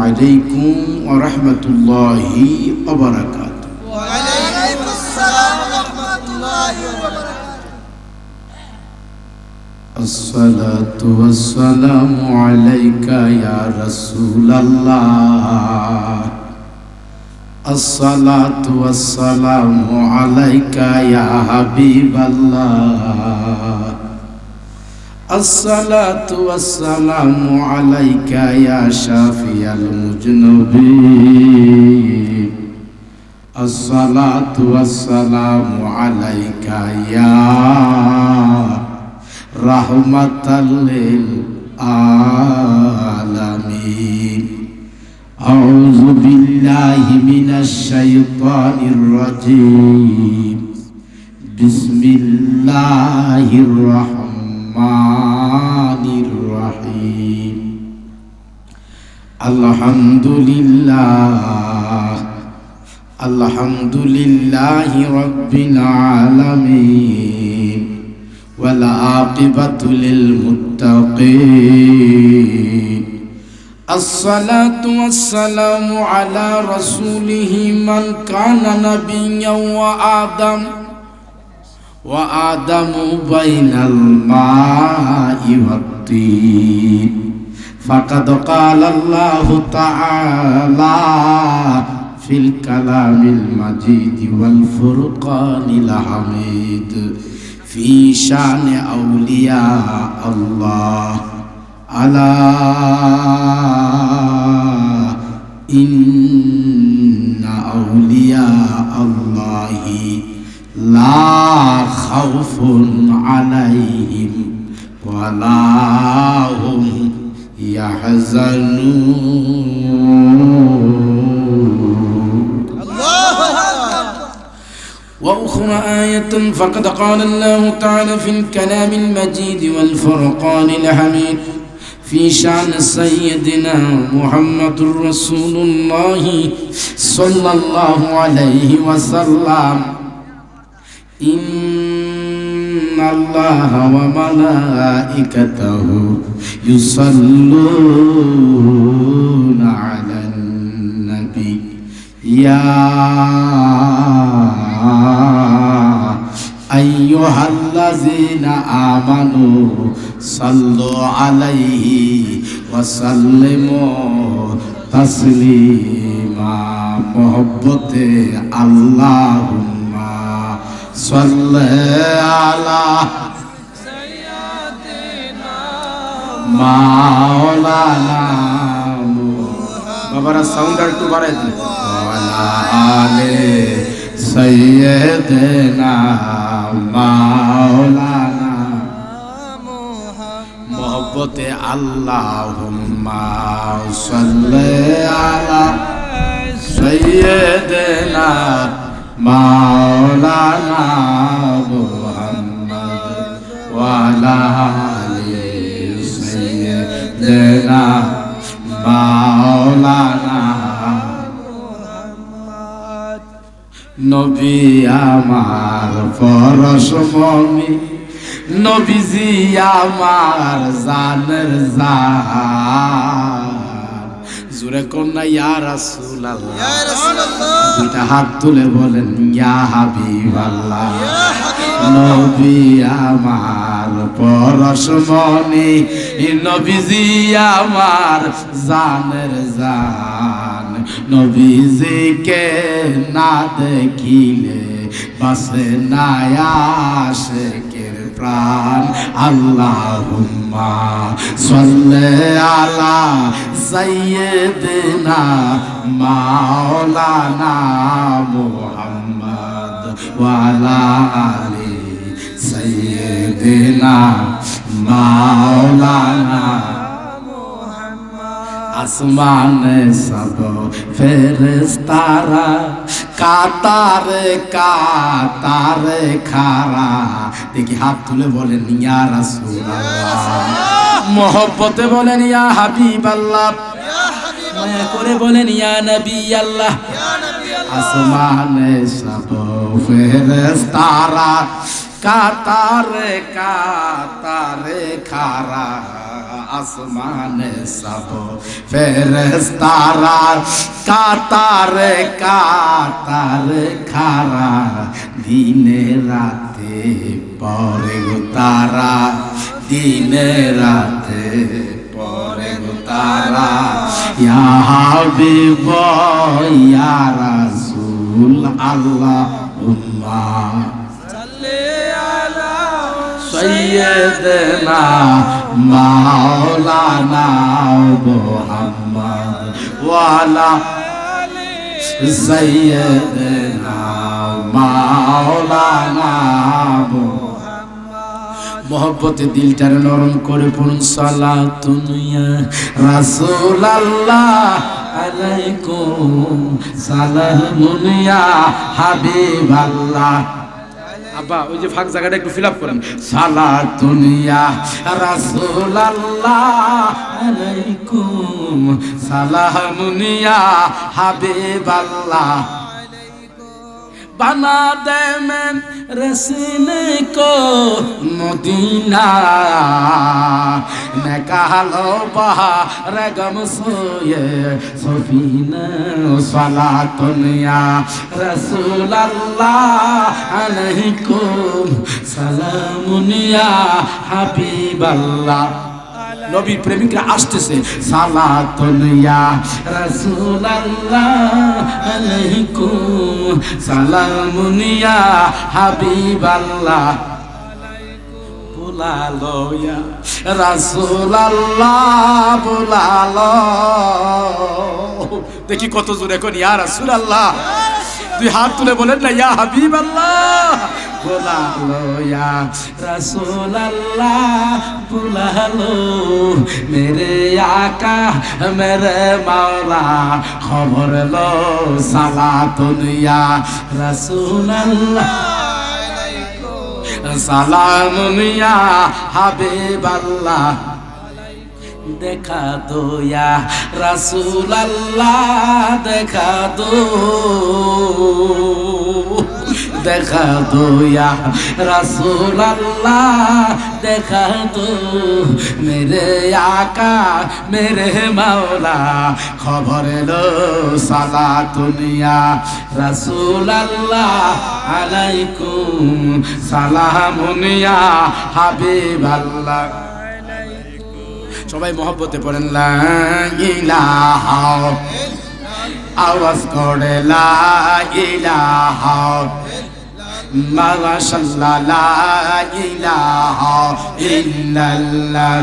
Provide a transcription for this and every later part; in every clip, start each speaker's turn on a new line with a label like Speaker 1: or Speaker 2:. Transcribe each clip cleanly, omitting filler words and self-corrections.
Speaker 1: আলাইকুম ওয়া রাহমাতুল্লাহি ওয়া বারাকাতুহু।
Speaker 2: ওয়া আলাইকুম আসসালাম ওয়া রাহমাতুল্লাহি ওয়া বারাকাতুহু।
Speaker 1: আসসালাতু ওয়াসসালামু আলাইকা ইয়া রাসূলাল্লাহ। আসসালাতু ওয়াসসালামু আলাইকা ইয়া হাবিবাল্লাহ। আসসালাতু ওয়াসসালামু আলাইকা ইয়া শাফিয়াল মুজনুবিন। আসসালাতু ওয়াসসালামু আলাইকা ইয়া রাহমাতাল লিল আলামিন। আউযু বিল্লাহি মিনাশ শাইতানির রাজীম। বিসমিল্লাহির রাহমানির রাহিম। আলহামদুলিল্লাহ আলহামদুলিল্লাহি রাব্বিল আলামিন ওয়াল আকিবাতু লিল মুত্তাকিন। আসসালাতু ওয়াসসালামু আলা রাসূলিহি মান কানা নাবিয়্যান ওয়া আদামু বাইনাল মা'i ওয়াত-তিন। ফাকাদ ক্বালা আল্লাহু তাআলা ফিল কালামিল মাজিদ ওয়াল ফুরকানিল হামিদ ফি শানি আউলিয়া আল্লাহ। আলা ইন্না আউলিয়া আল্লাহি লা খাউফুন আলাইহিম ওয়া লা হুম ইয়াহজানুন।
Speaker 2: আল্লাহু আকবার।
Speaker 1: وأخرى آية فقد قال الله تعالى في الكلام المجيد والفرقان الحميد في شأن سيدنا محمد رسول الله صلى الله عليه وسلم. إن الله وملائكته يصلون على النبي يا أيها الذين آمنوا صلوا عليه وسلموا تسليما. محبت اللهم صل على
Speaker 2: سيدنا
Speaker 1: مولانا বাবারা সাউন্ড একটু বাড়াই দিন। ওয়ালা আলে সাইয়্যিদিনা মাওলানা
Speaker 2: মুহাম্মদ।
Speaker 1: মোহব্বতে আল্লাহুম্মা সাল্লি আলা সাইয়্যিদিনা মাওলানা মুহাম্মদ ওয়ালা আলে সাইয়্যিদিনা মাওলানা। নবী আমার পরশমণি, নবীজি আমার জানের জান। জোরে কন্যা ইয়া রাসূলুল্লাহ।
Speaker 2: ইয়া রাসূলুল্লাহ।
Speaker 1: দুইটা হাত তুলে বলেন ইয়া হাবিবাল্লাহ।
Speaker 2: ইয়া হাবিবাল্লাহ।
Speaker 1: নবী আমার পরশমণি, নবীজি আমার জানের জান। নবীজিকে না দেখিলে বাসে না আশিকের প্রাণ। আল্লাহুম্মা সাল্লি আলা সাইয়্যিদিনা মাওলানা মুহাম্মদ ওয়া আলা আলি সাইয়্যিদিনা মাওলানা। আসমানে সব ফেরেশতারা কাতারে কাতারে খারা। দেখি হাত তুলে বলেন ইয়া রাসূলুল্লাহ। মোহব্বতে বলেন ইয়া হাবিবাল্লাহ।
Speaker 2: ইয়া হাবিবাল্লাহ।
Speaker 1: মায়া করে বলেন ইয়া নবী আল্লাহ।
Speaker 2: ইয়া নবী আল্লাহ।
Speaker 1: আসমানে সব ফেরেশতারা কাতারে কাতারে খারা। আসমানে সব ফেরেশতারা কাতারে কাতারে খারা দিনে রাতে পরে গো তারা দিনে রাতে পরে গো তারা ইয়া হাবিব ইয়া রাসূল আল্লাহুম্মা سيدنا مولانا محمد وعلى سيدنا مولانا মোহব্বতে দিলটারে নরম করে পড়ুন সালাতুন ইয়া রাসূলুল্লাহ আলাইকুম সালামুন ইয়া হাবিবাল্লাহ। আব্বা ওই যে ফাঁক জায়গাটা একটু ফিল আপ করেন। সালাতুন ইয়া রাসূলুল্লাহ আলাইকুম সালামুন ইয়া হাবিবাল্লাহ। बना दे मैं रसीने को मदीना मैं कहलो बहार गम सोए सफीना सलातुन या रसूल अल्लाह अलैकुम सलामुन या हबीब अल्लाह। নবীর প্রেমিকরা আসতেছে সালাতুন ইয়া রাসূলুল্লাহ আলাইকুম সালামুন ইয়া হাবিবাল্লাহ। বুলালো ইয়া রাসূলুল্লাহ বুলালো। দেখি কত জোরে কোন ইয়া রাসূলুল্লাহ, দুই হাত তুলে বলেন না ইয়া হাবিবাল্লাহ। বুলালো ইয়া রাসূলুল্লাহ বুলালো মেরে আকা মেরে মাওলা খবর লো সালাতুন ইয়া রাসূলুল্লাহ সালামুন ইয়া হাবিবাল্লাহ। দেখা দো ইয়া রাসূলুল্লাহ দেখা দো দেখা দো ইয়া রাসূলুল্লাহ দেখা দো মেরে আকা মেরে মাওলা খবর লো সালাতুন ইয়া রাসূলুল্লাহ আলাইকুম সালামুন ইয়া হাবিবাল্লাহ। সবাই মহব্বতে পড়েন লা ইলাহা আওয়াজ করে লা ইলাহা মাশাআল্লাহ লা ইলাহা ইল্লাল্লাহ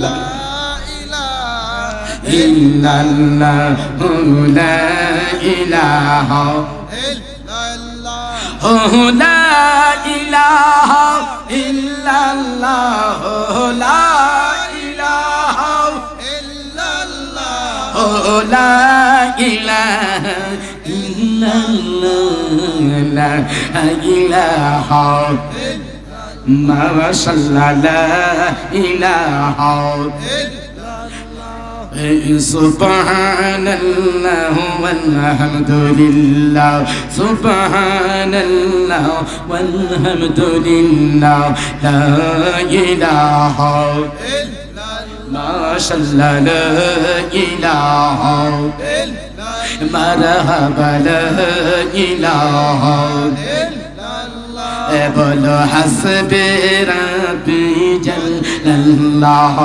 Speaker 1: লা ইলাহা ইল্লাল্লাহ লা ইলাহা লা ইলাহা ইল্লাল্লাহ লা لا إله إلا الله لا إله ما شاء الله لا إله سبحان الله والحمد لله سبحان الله والحمد لله لا إله ما شاء الله لا إله مرحبا لا إله بولو حسبي ربي جل الله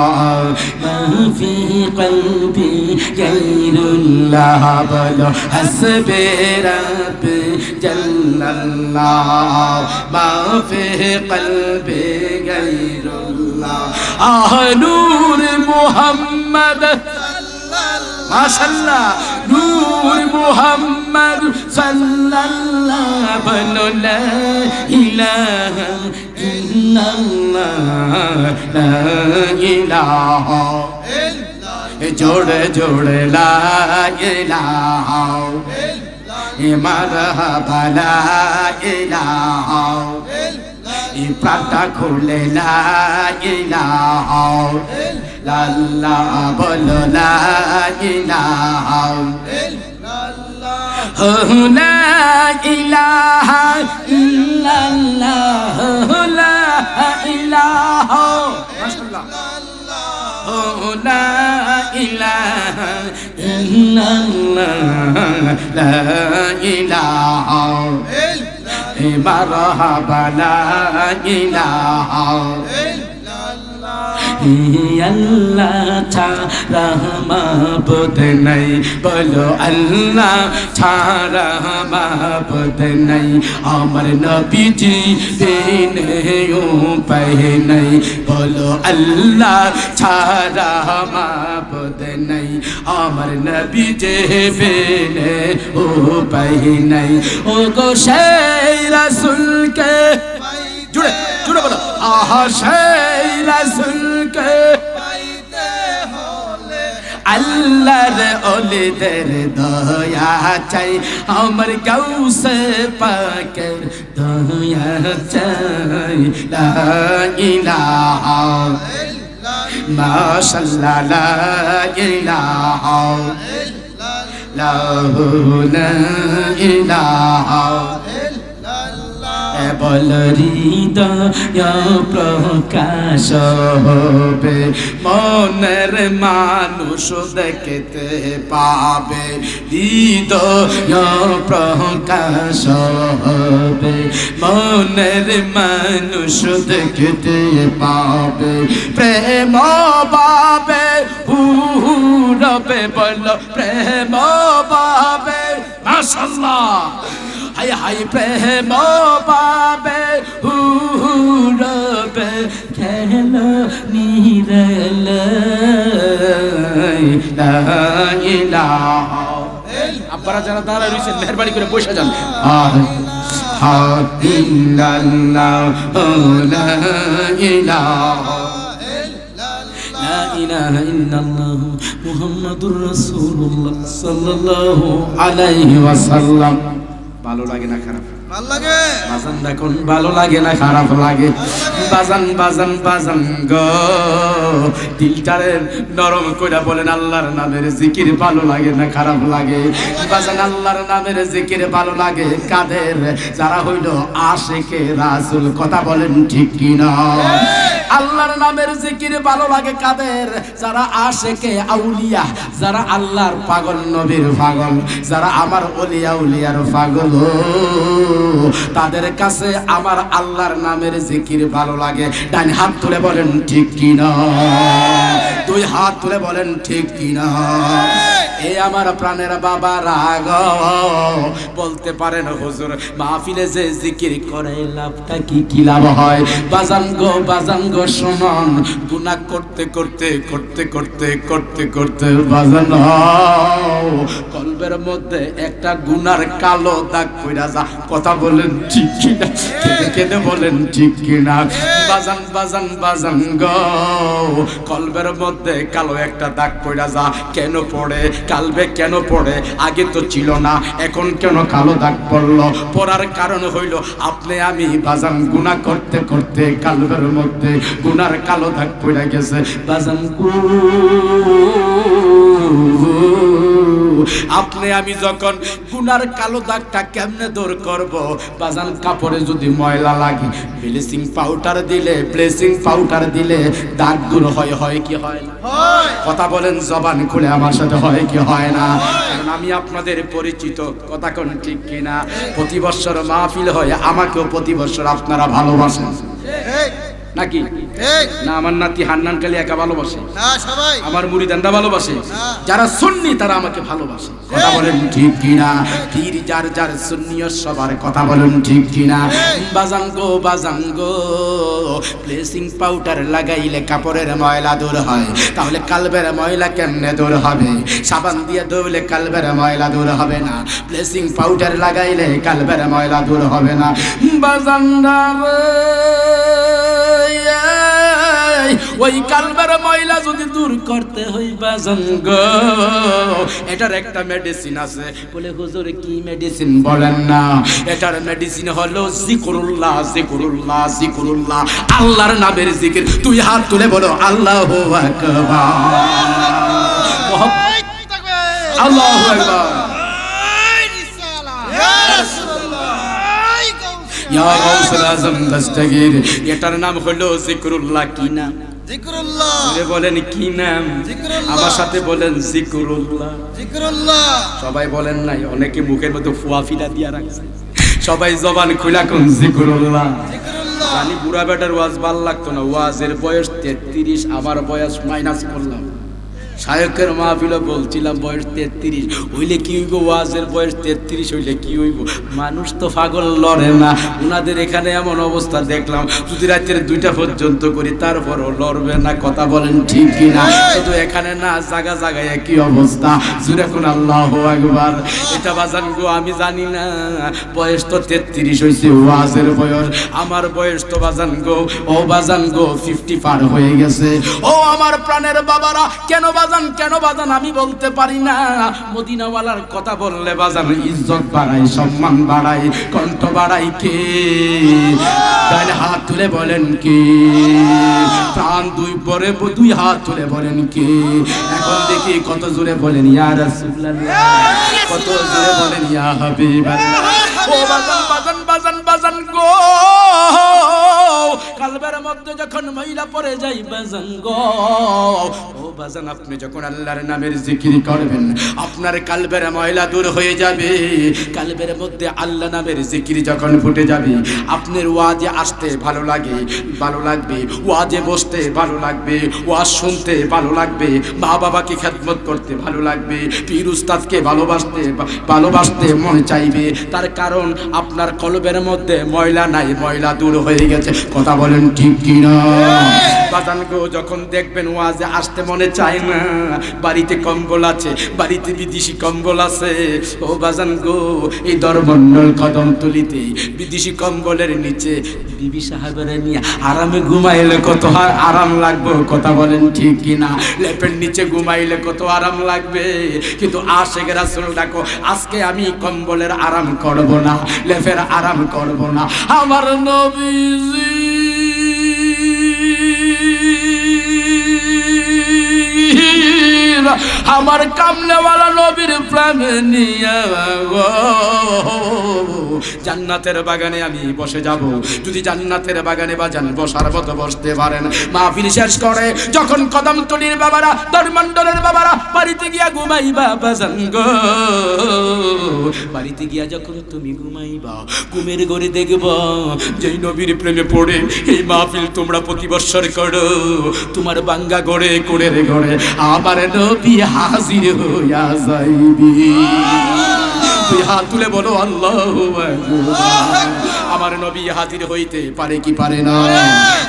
Speaker 1: ما في قلبي غير الله بولو حسبي ربي جل الله ما في قلبي غير الله نور محمد মাশাআল্লাহ নূর মুহাম্মদ সাল্লাল্লাহু লা ইলাহা ইল্লাল্লাহ লা ইলাহা জোড়ে জোড়ে লা ইলাহা মারহাবা লা ইলাহা প্রাণটা খুলে লা ইলাহা লাল্লাহ বলো লা ইলাহা লা ইলাহা ইল্লাল্লাহ লা ইলাহা মাশাআল্লাহ লা ইলাহা ইল্লাল্লাহ লা ইলাহা মারহাবা লা ইলাহা আল্লাহ ছাড়া মাবুদ নাই বলো আল্লাহ ছাড়া মাবুদ নাই আমার নবীজি বিনে উপায় নাই বলো আল্লাহ ছাড়া মাবুদ নাই আমার নবীজি বিনে উপায় নাই ও গো সেই রাসূলকে জুড়ে জুড়ে বলো আহা সেই রাসূলকে
Speaker 2: পাইতে হলে
Speaker 1: আল্লাহর ওলিদের দয়া চাই আমার গাউসে পাকের দয়া চাই লা ইলাহা মাশাআল্লাহ লা ইলাহা লাহু লা ইলাহা বল হৃদয় প্রকাশ হবে মনের মানুষ দেখতে পাবে হৃদয় প্রকাশ হবে মনের মানুষ দেখতে পাবে প্রেম পাবে রবে বল প্রেম পাবে মাশাআল্লাহ হাই হাই প্রেম পাবে রবে খেল নিরল লা ইলাহা আপনারা যারা দাঁড়ায় রয়েছেন মেহরবানি করে বসে যান ইল্লাল্লাহ লা ইলাহা লা ইলাহা ইল্লাল্লাহ মুহাম্মাদুর রাসূলুল্লাহ সাল্লাল্লাহু আলাইহি ওয়াসাল্লাম ভালো লাগে না খারাপ
Speaker 2: ভাল লাগে
Speaker 1: বাজান দেখুন ভালো লাগে না খারাপ লাগে বাজান বাজান বাজান গো দিলটারে নরম কইরা বলেন আল্লাহর নামের জিকির ভালো লাগে না খারাপ লাগে বাজান আল্লাহর নামের জিকির ভালো লাগে কাদের যারা হইল আশিকে রাসূল কথা বলেন ঠিক কি না আল্লাহর নামের জিকির ভালো লাগে কাদের যারা আশিকে আউলিয়া যারা আল্লাহর পাগল নবীর পাগল যারা আমার ওলিয়া উলিয়ার পাগল তাদের কাছে আমার আল্লাহর নামের জিকির ভালো লাগে ডান হাত তুলে বলেন ঠিক কিনা দুই হাত তুলে বলেন ঠিক কিনা এই আমার প্রাণের বাবা রাগ বলতে পারেন হুজুর মাহফিলে যে জিকির করে লাভটা কি লাভ হয় বাজান গো শুনুন গুনাহ করতে করতে করতে করতে করতে করতে বাজান কলবের মধ্যে একটা গুনার কালো দাগ পড়া যা কথা বলেন ঠিক কিনা কেঁদে বলেন ঠিক কিনা বাজান বাজান বাজান গো কলবের মধ্যে কালো একটা দাগ পড়া যা কেন পড়ে কালবে কেন পড়ে আগে তো ছিল না এখন কেন কালো দাগ পড়লো পড়ার কারণ হইল আপনি আমি বাজান গুনাহ করতে করতে কালবের মধ্যে গুনার কালো দাগ পড়ে গেছে বাজান আপনি আমি যখন গুনার কালো দাগটা কেমনে দূর করব বাজান কাপড়ে যদি ময়লা লাগে ব্লিচিং পাউডার দিলে দাগ দূর হয় কি হয় না কথা বলেন জবান খুলে আমার সাথে হয় কি হয় না কারণ আমি আপনাদের পরিচিত কথা কোন ঠিক কিনা প্রতি বছর মাহফিল হয় আমাকেও প্রতি বছর আপনারা ভালোবাসেন নাকি না আমার নাতি হান্নান কালী একা ভালোবাসে
Speaker 2: না সবাই
Speaker 1: আমার মুরিদানরা ভালোবাসে যারা সুন্নি তারা আমাকে ভালোবাসে কথা বলেন ঠিক কিনা পীর যার যার সুন্নিয় সবার কথা বলেন ঠিক কিনা বাজান গো ব্লিচিং পাউডার লাগাইলে কাপড়ের ময়লা দূর হয় তাহলে কালবের ময়লা কেমনে দূর হবে সাবান দিয়ে ধুলে কালবের ময়লা দূর হবে না ব্লিচিং পাউডার লাগাইলে কালবের ময়লা দূর হবে না বাজানরা ওই কালবের ময়লা যদি দূর করতে হয় বাজান গো এটার একটা মেডিসিন আছে বলে হুজুর কি মেডিসিন বলেন না এটার মেডিসিন হলো জিকিরুল্লাহ জিকিরুল্লাহ জিকিরুল্লাহ আল্লাহর নামের জিকির তুই হাত তুলে বলো আল্লাহু আকবার আল্লাহু আকবার ইয়া গাউসুল আজম দস্তগীর এটার নাম হলো জিকিরুল্লাহ কি না
Speaker 2: জিকরুল্লাহ
Speaker 1: জোরে বলেন কি নাম?
Speaker 2: জিকরুল্লাহ।
Speaker 1: আমার সাথে বলেন জিকরুল্লাহ।
Speaker 2: জিকরুল্লাহ
Speaker 1: সবাই বলেন নাই, অনেকে মুখের মধ্যে ফুয়া ফিলা দিয়া রাখছে। সবাই জবান খুলা কোন জিকরুল্লাহ।
Speaker 2: জিকরুল্লাহ
Speaker 1: জানি বুড়া বেটার ওয়াজ ভাল লাগতো না, ওয়াজের বয়স 33, আমার বয়স মাইনাস করলাম। শায়কের মাহফিলে বলছিলাম বয়স 33 হইলে কি হইব, ওয়াজের বয়স 33 হইলে কি হইব? মানুষ তো পাগল লড়ে না। উনাদের এখানে এমন অবস্থা দেখলাম, যদি রাতের 2টা পর্যন্ত করি তারপরও লড়বে না। কথা বলেন ঠিক কিনা? শুধু এখানে না, জায়গা জায়গায় একই অবস্থা। জুরে কোন আল্লাহু আকবার। এটা বাজান গো আমি জানি না, বয়স তো 33 হইছে ওয়াজের বয়স। আমার বয়স তো বাজান গো, ও বাজান গো 50 পার হয়ে গেছে। ও আমার প্রাণের বাবারা, কেন বাজান আমি বলতে পারি না। মদিনাওয়ালার কথা বললে বাজান ইজ্জত বাড়াই, সম্মান বাড়াই, কণ্ঠ বাড়াই কে? তাই হাত তুলে বলেন কে? প্রাণ দুই হাত তুলে বলেন কে? এখন দেখি কত জোরে বলেন ইয়া রাসূলুল্লাহ, কত জোরে বলেন ইয়া হাবিবাল্লাহ। ও বাজান গো, কালবের মধ্যে যখন ময়লা পড়ে যাই বাজান গো, ও বাজান আপনি যখন আল্লাহর নামের জিকির করবেন, আপনার কালবের ময়লা দূর হয়ে যাবে। কালবের মধ্যে আল্লাহ নামের জিকির যখন ফুটে যাবে, আপনার ওয়াজে আসতে ভালো লাগবে, ওয়াজে বসতে ভালো লাগবে, ওয়াজ শুনতে ভালো লাগবে, মা বাবাকে খেদমত করতে ভালো লাগবে, পীর উস্তাদকে ভালোবাসতে মনে চাইবে। তার কারণ আপনার কলবের মধ্যে ময়লা নাই, ময়লা দূর হয়ে গেছে। কথা বলেন ঠিক কিনা? বাজান গো, যখন দেখবেন ওয়াজে আসতে মনে চায় না, বাড়িতে কম্বল আছে, বাড়িতে বিদেশি কম্বল আছে, ও বাজান গো এই দরমন্ডল কদমতলিতে বিদেশি কম্বলের নিচে বিবি সাহেবের নিয়ে আরামে ঘুমাইলে কত আরাম লাগবে। কথা বলেন ঠিক কিনা? লেপের নিচে ঘুমাইলে কত আরাম লাগবে। কিন্তু আশিক রাসূল ডাকো, আজকে আমি কম্বলের আরাম করব না, লেপের আরাম করব না। আমার নবীজি আমার কামনেওয়ালা নবীর প্রেমে নিয়ে জান্নাতের বাগানে আমি বসে যাব। যদি জান্নাতের বাগানে বাজান বসার মতো বসতে পারেন, মাহফিল শেষ করে যখন কদমতলির বাবারা, দরমন্ডলের বাবারা বাড়িতে গিয়া ঘুমাইবা বাজান গো, বাড়িতে গিয়া যখন তুমি ঘুমাইবা, ঘুমের ঘরে দেখব যেই নবীর প্রেমে পড়ে এই মাহফিল তোমরা প্রতি বৎসর করো, তোমার বাঙ্গা গড়ে কোড়ের ঘরে আমার নবী হাজির হইয়া যাইবি। তুই হাত তুলে বলো আল্লাহু আকবার। আমার নবী হাজির হইতে পারে কি পারে না?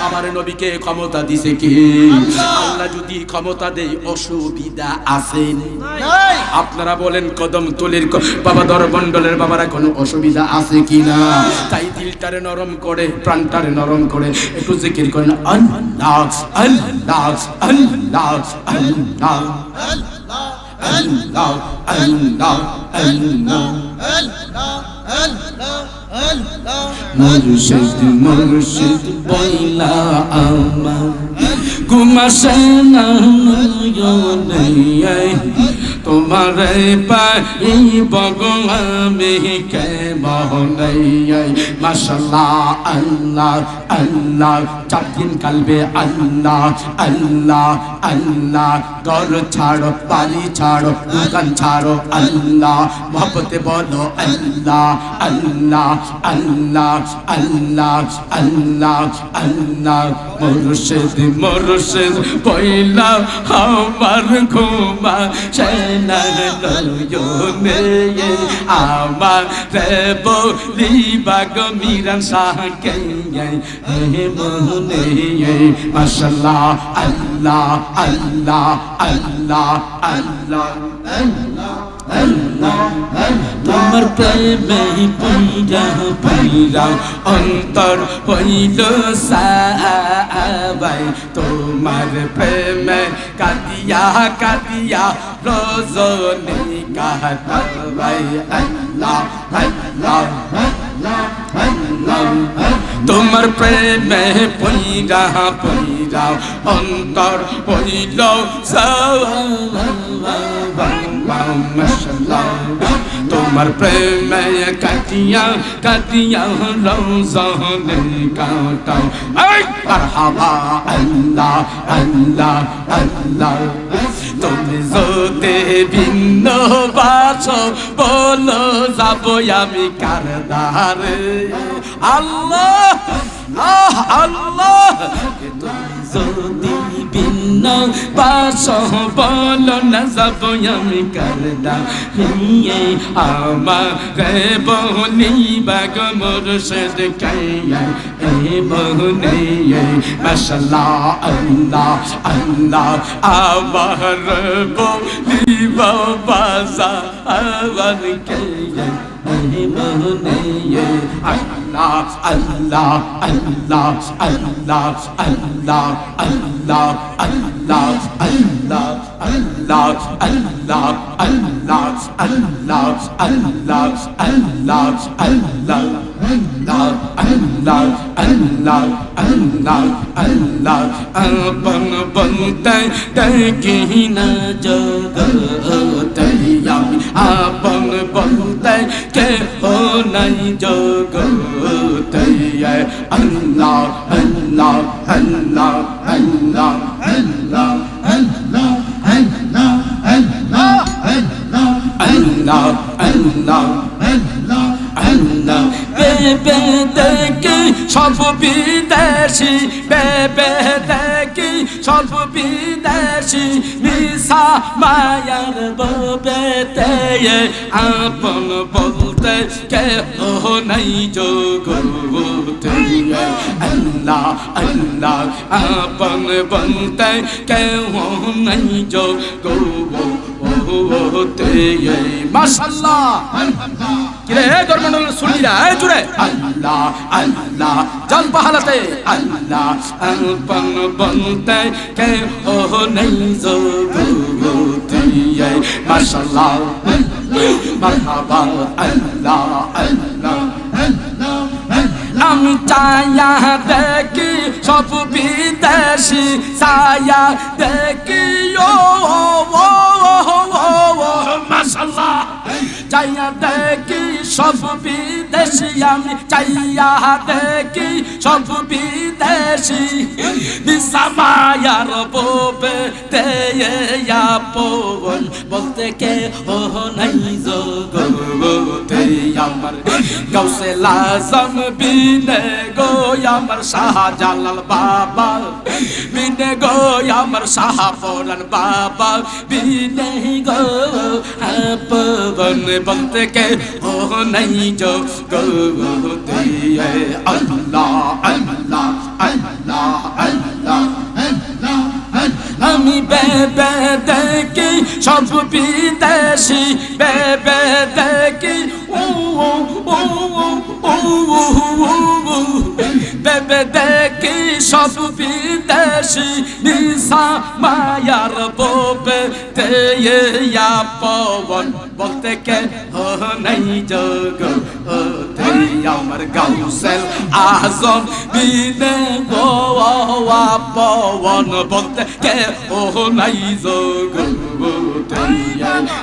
Speaker 1: আমার নবীকে ক্ষমতা দিছে কে? আল্লাহ যদি ক্ষমতা দেয় অসুবিধা আছে? আপনারা বলেন কদমতলির বাবা, দরমন্ডলের বাবারা কোনো অসুবিধা আছে কিনা? তাই দিলটারে নরম করে, প্রাণটারে নরম করে একটু জিকির করেন আল্লাহ আল্লাহ আল্লাহ আল্লাহ আল্লাহ আল্লাহ আল্লাহ মুর্শিদ মুর্শিদ বইলা আমার ঘুমাসে না নয়নে, তোমারে পাইব গো আমি কেমনে। মাশাআল্লাহ আল্লাহ আল্লাহ, 4 দিন কালবে আল্লাহ আল্লাহ আল্লাহ, ঘর ছাড়ো বাড়ি ছাড়ো দোকান ছাড়ো আল্লাহ, মহব্বতে বলো আল্লাহ আল্লাহ আল্লাহ আল্লাহ আল্লাহ আল্লাহ। মুর্শিদ মুর্শিদ বইলা আমার ঘুমা সেনার নয়নে, আমার বলিবা গো মিরান শাহকে হে মনে। মাশাআল্লাহ আল্লাহ আল্লাহ আল্লাহ আল্লাহ আল্লাহ আল্লাহ। তোমার প্রেমে পইরা পইরা অন্তর হইল সাবাই, তোমার প্রেমে কাঁদিয়া কাঁদিয়া রজনী কাটাই আল্লাহ আল্লাহ আল্লাহ আল্লাহ। তোমার প্রেমে পইরা পইরা অন্তর হইল সাবাই, মাশাআল্লাহ তোমার প্রেমে কাটিয়া কাটিয়া রওজানে কাটাও এই মারহাবা আল্লাহ আল্লাহ আল্লাহ তুমি যদি ভিন্ন বাসো বলো যাবো আমি কার দ্বারে আল্লাহ আল্লাহ তুমি যদি ভিন্ন বাসো বলো না যাবো আমি কার দ্বারে আমারে বনি বাগ মুর্শিদ কাইয়া এ বনি মাশাআল্লাহ আল্লাহ আল্লাহ আমার বনি বাবাসা আওয়ান কাইয়া এ বনি আল্লাহ আল্লাহ আল্লাহ আল্লাহ আল্লাহ আল্লাহ আল্লাহ আল্লাহ আল্লাহ আল্লাহ আল্লাহ আল্লাহ আল্লাহ আল্লাহ আল্লাহ আল্লাহ আল্লাহ আল্লাহ আল্লাহ আপন বলতে দেখি না জগতে আমি আপন বলতে কে হো নাই জগতে আল্লাহ আল্লাহ আল্লাহ আল্লাহ আল্লাহ আল্লাহ আল্লাহ আল্লাহ আল্লাহ আল্লাহ আল্লাহ বেবে দেখি সব বিদেশি বেবে দেখি সব বিদেশি মিশা মায়ার ববেতে আপন বলতে কে ও নাই জগতে আল্লাহ আল্লাহ আপন বলতে কে ও নাই জগতে মাশাআল্লাহ কিরে গরমন্ডল শুনিরা এই জুড়ে আল্লাহ আল্লাহ জান পাহালাতে আল্লাহ আপন বলতে কে ও নাই জগতে মাশাআল্লাহ মারহাবা আল্লাহ আল্লাহ আল্লাহ আমি চায়া দেখি সব বিদেশি ছায়া দেখি ও মাশাআল্লাহ চাইয়া দেখি সব বিদেশি আমি চাইয়া দেখি সব বিদেশি বিসামায়ার বোবে তেয়া পবন বলতে কে ও নাই জগতে আমার গাউসে লাজম বিনে গো আমার শাহজালাল বাবা বিনে গো আমার শাহপরান বাবা বিনে গো আপন বলতে কে ও নাই জগতে আল্লাহ আল্লাহ আল্লাহ আল্লাহ আল্লাহ আমি বেবে দেখি সব বিদেশি বেবে দেখি বেবে দেখি সব বিদেশি নিশা মায়ার বোবে তেয়া পবন বলতে কে ও নাই জগতে আমার গাউসেল আজম বিনে গোয়া পবন বলতে কে ও নাই জগতে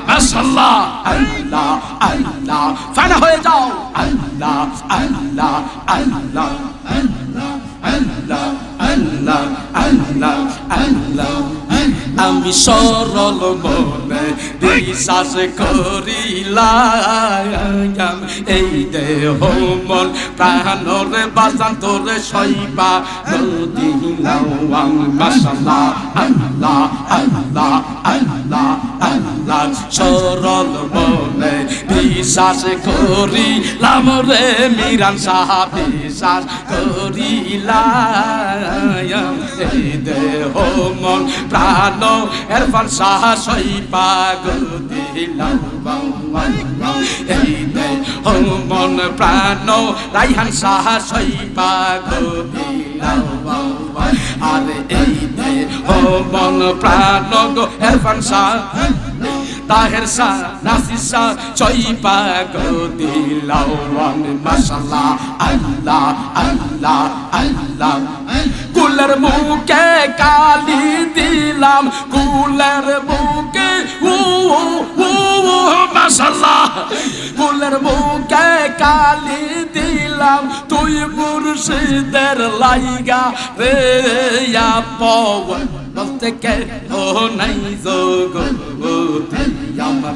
Speaker 1: মাশাআল্লাহ আল্লাহ আল্লাহ ফানা হয়ে যাও আল্লাহ আল্লাহ আল্লাহ আল্লাহ আল্লাহ আল্লাহ আল্লাহ আল্লাহ আমি সরল মনে বিশ্বাস করিলাম এই দেহ মন প্রাণরে বাজান তোরে সইবা দিলাম মাশাআল্লাহ আল্লাহ আল্লাহ আল্লাহ আল্লাহ সরল মনে বিশ্বাস করিলাম রে মিরান সাহাব বিশ্বাস করিলাম এই দেহ মন প্রাণ এরফান শাহ সইবা দিলাম এই দেহ মন প্রাণ রাইহান শাহ সইবা দিলাম আরে এই দেহ মন প্রাণ গো এরফান শাহ তাহের শাহ নাসির শাহ সইবা দিলাম মাশাআল্লাহ আল্লাহ আল্লাহ আল্লাহ কুলের মুখে কালি দিলাম কুলের মুখে ফুলের মুখে কালি দিলাম তুই মুর্শিদের লাইগা রে পবন বলতে কে ও নাই জগতে আমার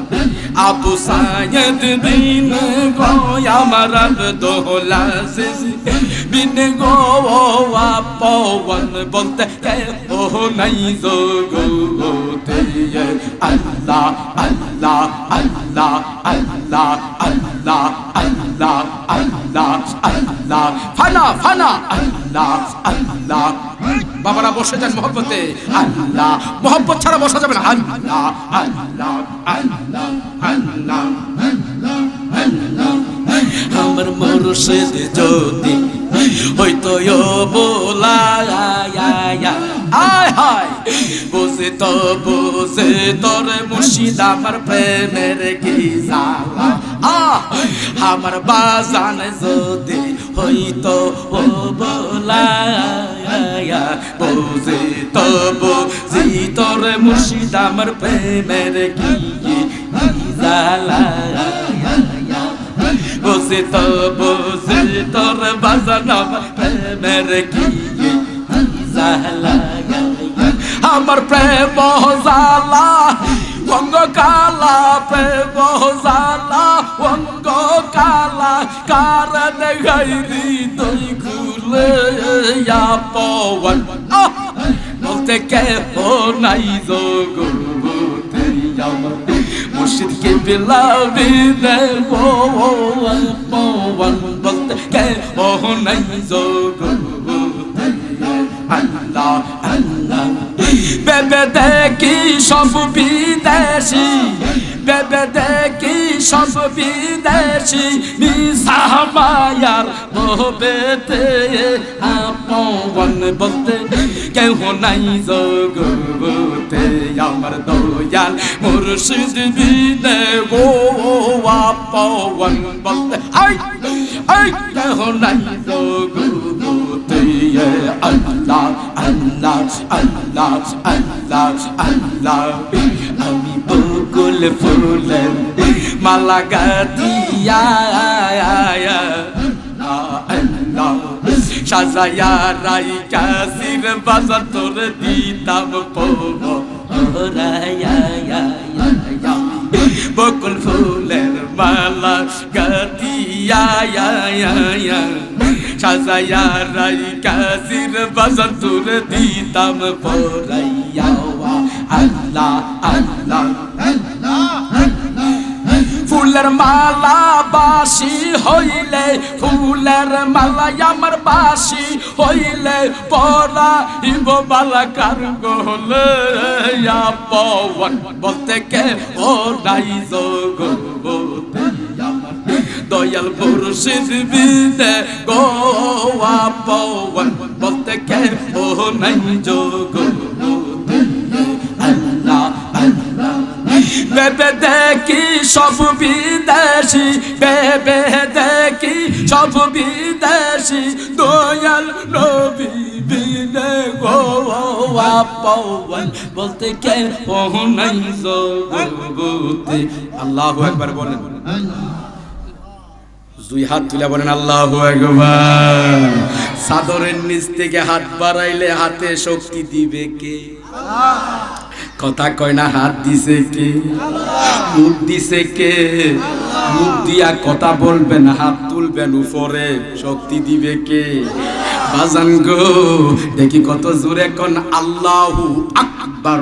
Speaker 1: আবু সাইদ দিন গো আমার আব্দুল আজিজ বিন গো পবন বলতে কে ও নাই জগতে আল্লাহ আল্লাহ আল্লাহ আল্লাহ আল্লাহ আল্লাহ আল্লাহ আল্লাহ ফানা ফানা আল্লাহ আল্লাহ বাবারা বসে যান মোহব্বতে আল্লাহ মোহব্বত ছাড়া বসা যাবে না আল্লাহ আল্লাহ আল্লাহ আল্লাহ আল্লাহ আমার মুর্শিদ যদি হইতো বোলা আয় হায় বুঝে তো বুঝে তোর মুর্শিদ আমার প্রেমের কি জালা আমার বাজান যদি হইতো বোলা বুঝে তো বুঝি তোর মুর্শিদ আমার প্রেমের কি জালা বুঝে তো বুঝে তোর বাজান আমার প্রেমের কি জালা আমার প্রেম জালা অঙ্গ কালা প্রেম জালা অঙ্গ কালা কারণ গাইরি তুই খুলে পবন বলতে কে ও নাই জগতে আমার মুর্শিদকে বিলাবি রে পবন বলতে কে ও নাই জগতে আল্লাহ আল্লাহ বেবে দেখি সব বিদেশি বেবে দেখি সব বিদেশি মিশা মায়ার মোহবেতে আপন বলতে কেউ নাই জগতে আমার দয়াল মুর্শিদ বিনে গো আপন বলতে আই আই কেউ নাই জগতে আল্লাহ আল্লাহ আল্লাহ আল্লাহ আল্লাহ আমি বকুল ফুলের মালা গাতিয়া আল্লাহ সাজায়া রাই কাসির বাজার তোর দিতাম বকুল ফুলের মালা গাতিয়া সাজায়া রাই কাসির বাজার তোর দিতাম পরাইয়া আল্লাহ আল্লাহ ফুলের মালা বাসি হইলে ফুলের মালা আমার বাসি হইলে পরাইব বালা কার গোলে পবন বলতে কে ও নাই জগতে আমার দয়াল মুর্শিদ বিনে গো পবন বলতে কে ও নাই জগতে আল্লাহ আল্লাহ বেবে দেখি সব বিদেশি বেবে দেখি সব বিদেশি দয়াল নবী বিনে গো পবন বলতে কে ও নাই জগতে আল্লাহু আকবার বলেন দুই হাত তুলে বলেন আল্লাহু আকবার চাদরের নিচ থেকে হাত বাড়াইলে হাতে শক্তি দিবে কে কথা কয় না হাত দিছে কে মুখ দিছে কে মুখ দিয়া কথা বলবেন হাত তুলবেন উপরে শক্তি দিবে কে বাজান গো দেখি কত জোরে কোন আল্লাহু আকবার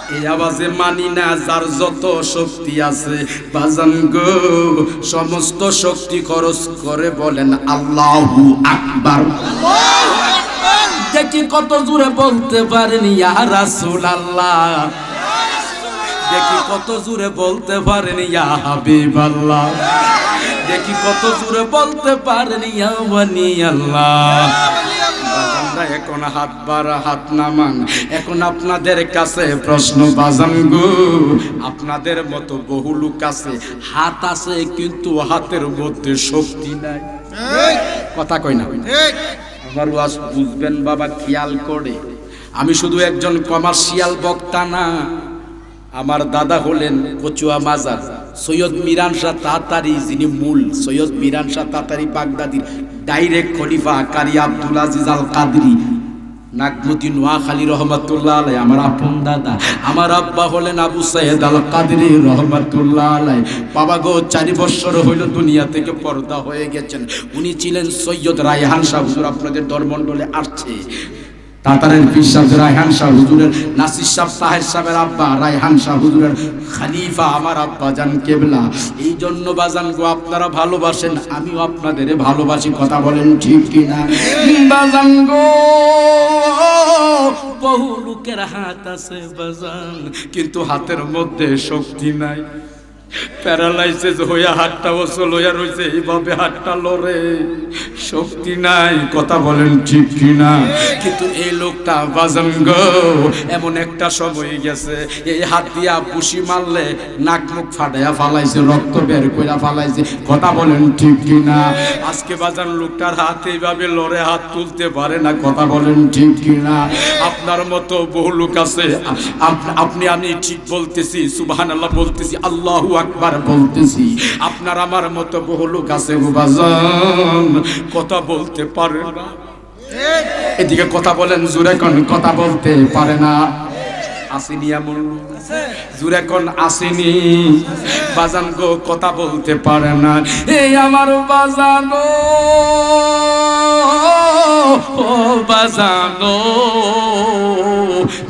Speaker 1: এই আওয়াজে মানি না যার যত শক্তি আছে বাজান গো সমস্ত শক্তি খরচ করে বলেন আল্লাহু আকবার দেখি কত জোরে বলতে পারেন ইয়া রাসূলুল্লাহ দেখি কত জোরে বলতে পারেন ইয়া হাবিবাল্লাহ দেখি কত জোরে বলতে পারেন ইয়া ওয়ালি আল্লাহ এখন হাত বাড়া হাত নামান এখন আপনাদের কাছে প্রশ্ন বাজান গো আপনাদের মতো বহু লোক আছে হাত আছে কিন্তু হাতের মধ্যে শক্তি নাই কথা কই না আমার ওয়াজ বুঝবেন বাবা খেয়াল করে আমি শুধু একজন কমার্শিয়াল বক্তা না আমার দাদা হলেন কচুয়া মাজার সৈয়দ মিরান শাহ তাতারি, যিনি মূল সৈয়দ মিরান শাহ তাতারি বাগদাদির ডাইরেক্ট খলিফা কারি আব্দুল আজিজ আল কাদরি নাগমতি নোয়াখালী রহমাতুল্লাহ আলাই, আমার আপন দাদা। আমার আব্বা হলেন আবু সাইদ আল কাদরি রহমাতুল্লাহ আলাই। বাবা গো 4 বছর হইল দুনিয়া থেকে পর্দা হয়ে গেছেন। উনি ছিলেন সৈয়দ রায়হান শাহ হুজুর, আপনাদের দরমণ্ডলে আসছে তাতারের পীর সাহেব রায়হান শাহ হুজুরের, নাসির সাহেব তাহের সাহেবের আব্বা রায়হান শাহ হুজুরের খলিফা আমার আব্বা জান কেবলা। এই জন্য বাজান গো আপনারা ভালোবাসেন, আমিও আপনাদের ভালোবাসি, কথা বলেন ঠিক কিনা? বাজান গো বহু লোকের হাত আছে বাজান, কিন্তু হাতের মধ্যে শক্তি নাই। প্যারালাইসিস হইয়া হাতটা অচল হইয়া রয়েছে, এইভাবে হাতটা লড়ে, শক্তি নাই, কথা বলেন ঠিক কিনা? কিন্তু এই লোকটা বাজান গো এমন একটা সময় গেছে, এই হাত দিয়া পুষি মারলে নাক মুখ ফাটাইয়া ফালাইছে, রক্ত বের কইরা ফালাইছে, কথা বলেন ঠিক কিনা? আজকে বাজান লোকটার হাত এইভাবে লড়ে, হাত তুলতে পারে না, কথা বলেন ঠিক কিনা? আপনার মতো বহু লোক আছে, আপনি আমি ঠিক বলতেছি, সুবহানাল্লাহ বলতেছি, আল্লাহু আকবার বলতেছি, আপনার আমার মতো বহু লোক আছে গো বাজান, কথা বলতে পারে না। এদিকে কথা বলেন জোরে কোন, কথা বলতে পারে না। আসেনি এমন জোরে কোন, আসেনি বাজান গো, কথা বলতে পারে না। এই আমার বাজান ও বাজান,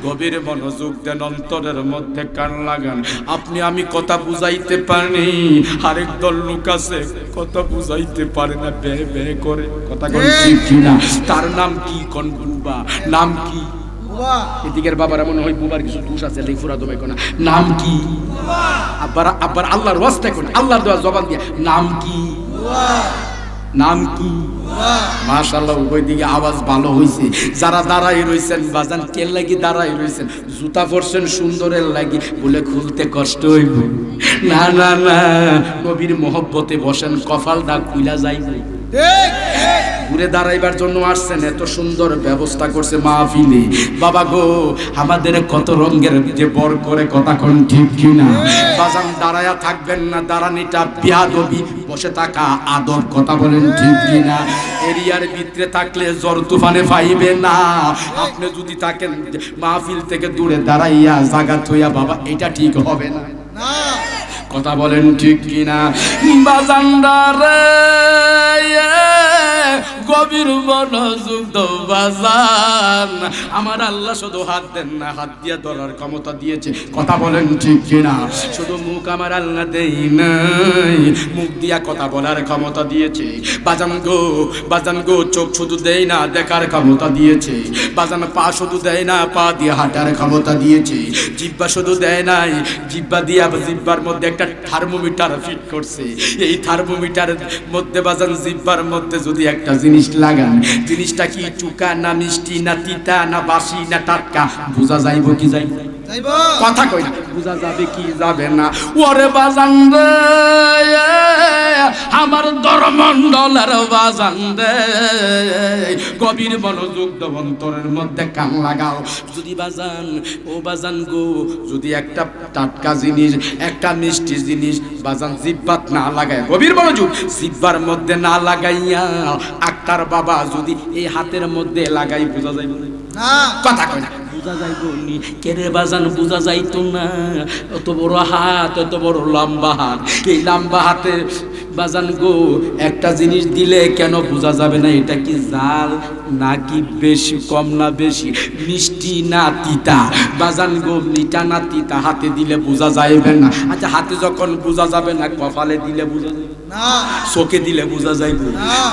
Speaker 1: গভীর মনোযোগ দেন, অন্তরের মধ্যে কান লাগান। আপনি আমি কথা বুঝাইতে পারি, আরেক দল লোক আছে কথা বুঝাইতে পারে না, বে বে করে, কথা কোন ঠিক কিনা? তার নাম কি কোন? বুবা। নাম কি? এদিকের বাবার মনে হয় বুবার কিছু দোষ আছে, লেফুরা দমে কোনা। নাম কি? আব্বার আব্বার আল্লাহর ওয়াস্তে কোন, আল্লাহর দেওয়া জবান দিয়া, নাম কি? নাম কি? মাশাআল্লাহ, ওই দিকে আওয়াজ ভালো হইছে। যারা দাঁড়াই রইছেন বাজান, কেল লাগি দাঁড়াই রইছেন, জুতা পরছেন সুন্দরের লাগি, বলে খুলতে কষ্ট হইব না, না না, নবীর মহব্বতে বসেন, কপালটা খুইলা যাইবে। ঘুরে দাঁড়াইবার জন্য আসছেন, এত সুন্দর ব্যবস্থা করছে মাহফিলে। বাবা গো আমাদের কত রঙের যে বর করে, কথা কোন ঠিক কিনা? বাজান দাঁড়ায়া থাকবেন না, দাঁড়ানিটা বিয়াদবি, বসে থাকা আদব, কথা বলেন ঠিক কিনা? এরিয়ার ভিতরে থাকলে জ্বর তুফানে পাইবে না। আপনি যদি থাকেন মাহফিল থেকে দূরে দাঁড়াইয়া জাগাত হইয়া, বাবা এটা ঠিক হবে না, কথা বলেন ঠিক কিনা? বাজানদারে গভীর মনোযোগ দাও বাজান, আমার আল্লাহ শুধু হাত দেন না, হাত দিয়া ধরার ক্ষমতা দিয়েছে, কথা বলেন ঠিক কিনা? শুধু মুখ আমার আল্লাহ দেই নাই, মুখ দিয়া কথা বলার ক্ষমতা দিয়েছে। বাজান গো চোখ শুধু দেয় না, দেখার ক্ষমতা দিয়েছে। বাজান পা শুধু দেয় না, পা দিয়ে হাঁটার ক্ষমতা দিয়েছে। জিহ্বা শুধু দেয় নাই, জিহ্বা দিয়া জিহ্বার মধ্যে একটা থার্মোমিটার ফিট করছে। এই থার্মোমিটারের মধ্যে বাজান জিহ্বার মধ্যে যদি একটা জিনিস লাগান, জিনিসটা কি চুকা না মিষ্টি না তিতা না বাসি না টাটকা, বোঝা যাইব কি যাইব? কথা কই না, বোঝা যাবে কি যাবে না? ওরে বাজান রে আমার দরমণ্ডলের বাজান রে, গভীর মনোযোগ দাও, অন্তরের মধ্যে কান লাগাও। যদি বাজান ও বাজান গো, যদি একটা টাটকা জিনিস, একটা মিষ্টি জিনিস বাজান জিহ্বাত না লাগায়, গভীর মনোযোগ, জিহ্বার মধ্যে না লাগাইয়া আক্তার বাবা যদি এই হাতের মধ্যে লাগাই, বোঝা যাইব না? কথা কই না, বোঝা যাইব নি? কেরে বাজান বোঝা যাইতো না? এত বড় হাত, এত বড় লম্বা হাত, এই লম্বা হাতে বাজান গো একটা জিনিস দিলে কেন বোঝা যাবে না এটা কি জাল নাকি বেশি, কম না বেশি, মিষ্টি না তিতা? বাজান গো মিঠা না তিতা হাতে দিলে বোঝা যাইবে না। আচ্ছা হাতে যখন বোঝা যাবে না, কপালে দিলে বোঝা যাবে না, চোখে দিলে বোঝা যাইব,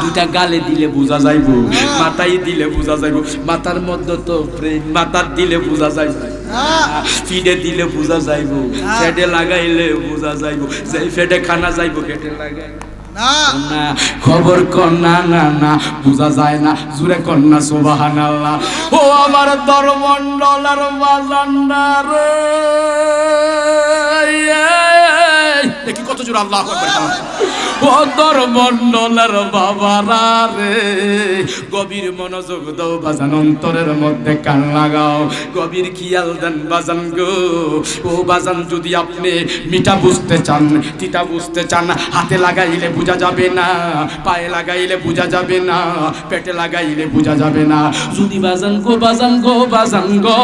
Speaker 1: দুইটা গালে দিলে বোঝা যাইব, মাথায় দিলে বোঝা যাইব, মাথার মধ্যে তো ব্রেন, মাথার দিলে বোঝা যাইব, ফিডে দিলে বোঝা যাইব, ফেডে লাগাইলে বোঝা যাইব, যেই ফেডে খানা যাইব পেটে লাগাই না, খবর কর না, না না বোঝা যায় না, জুড়ে কর না সুবহানাল্লাহ। ও আমার দরমণ্ডলের বাজানদার, দেখি কত জোর আল্লাহু আকবার। বদর মন্ডলের বাবারা রে, গভীর মনোযোগ দাও বাজান, অন্তরের মধ্যে কান লাগাও, গভীর খেয়াল দেন বাজান গো। ও বাজান, যদি আপনি মিঠা বুঝতে চান, তিতা বুঝতে চান, হাতে লাগাইলে বোঝা যাবে না, পায়ে লাগাইলে বোঝা যাবে না, পেটে লাগাইলে বোঝা যাবে না। যদি বাজান গো, বাজান গো, বাজান গো,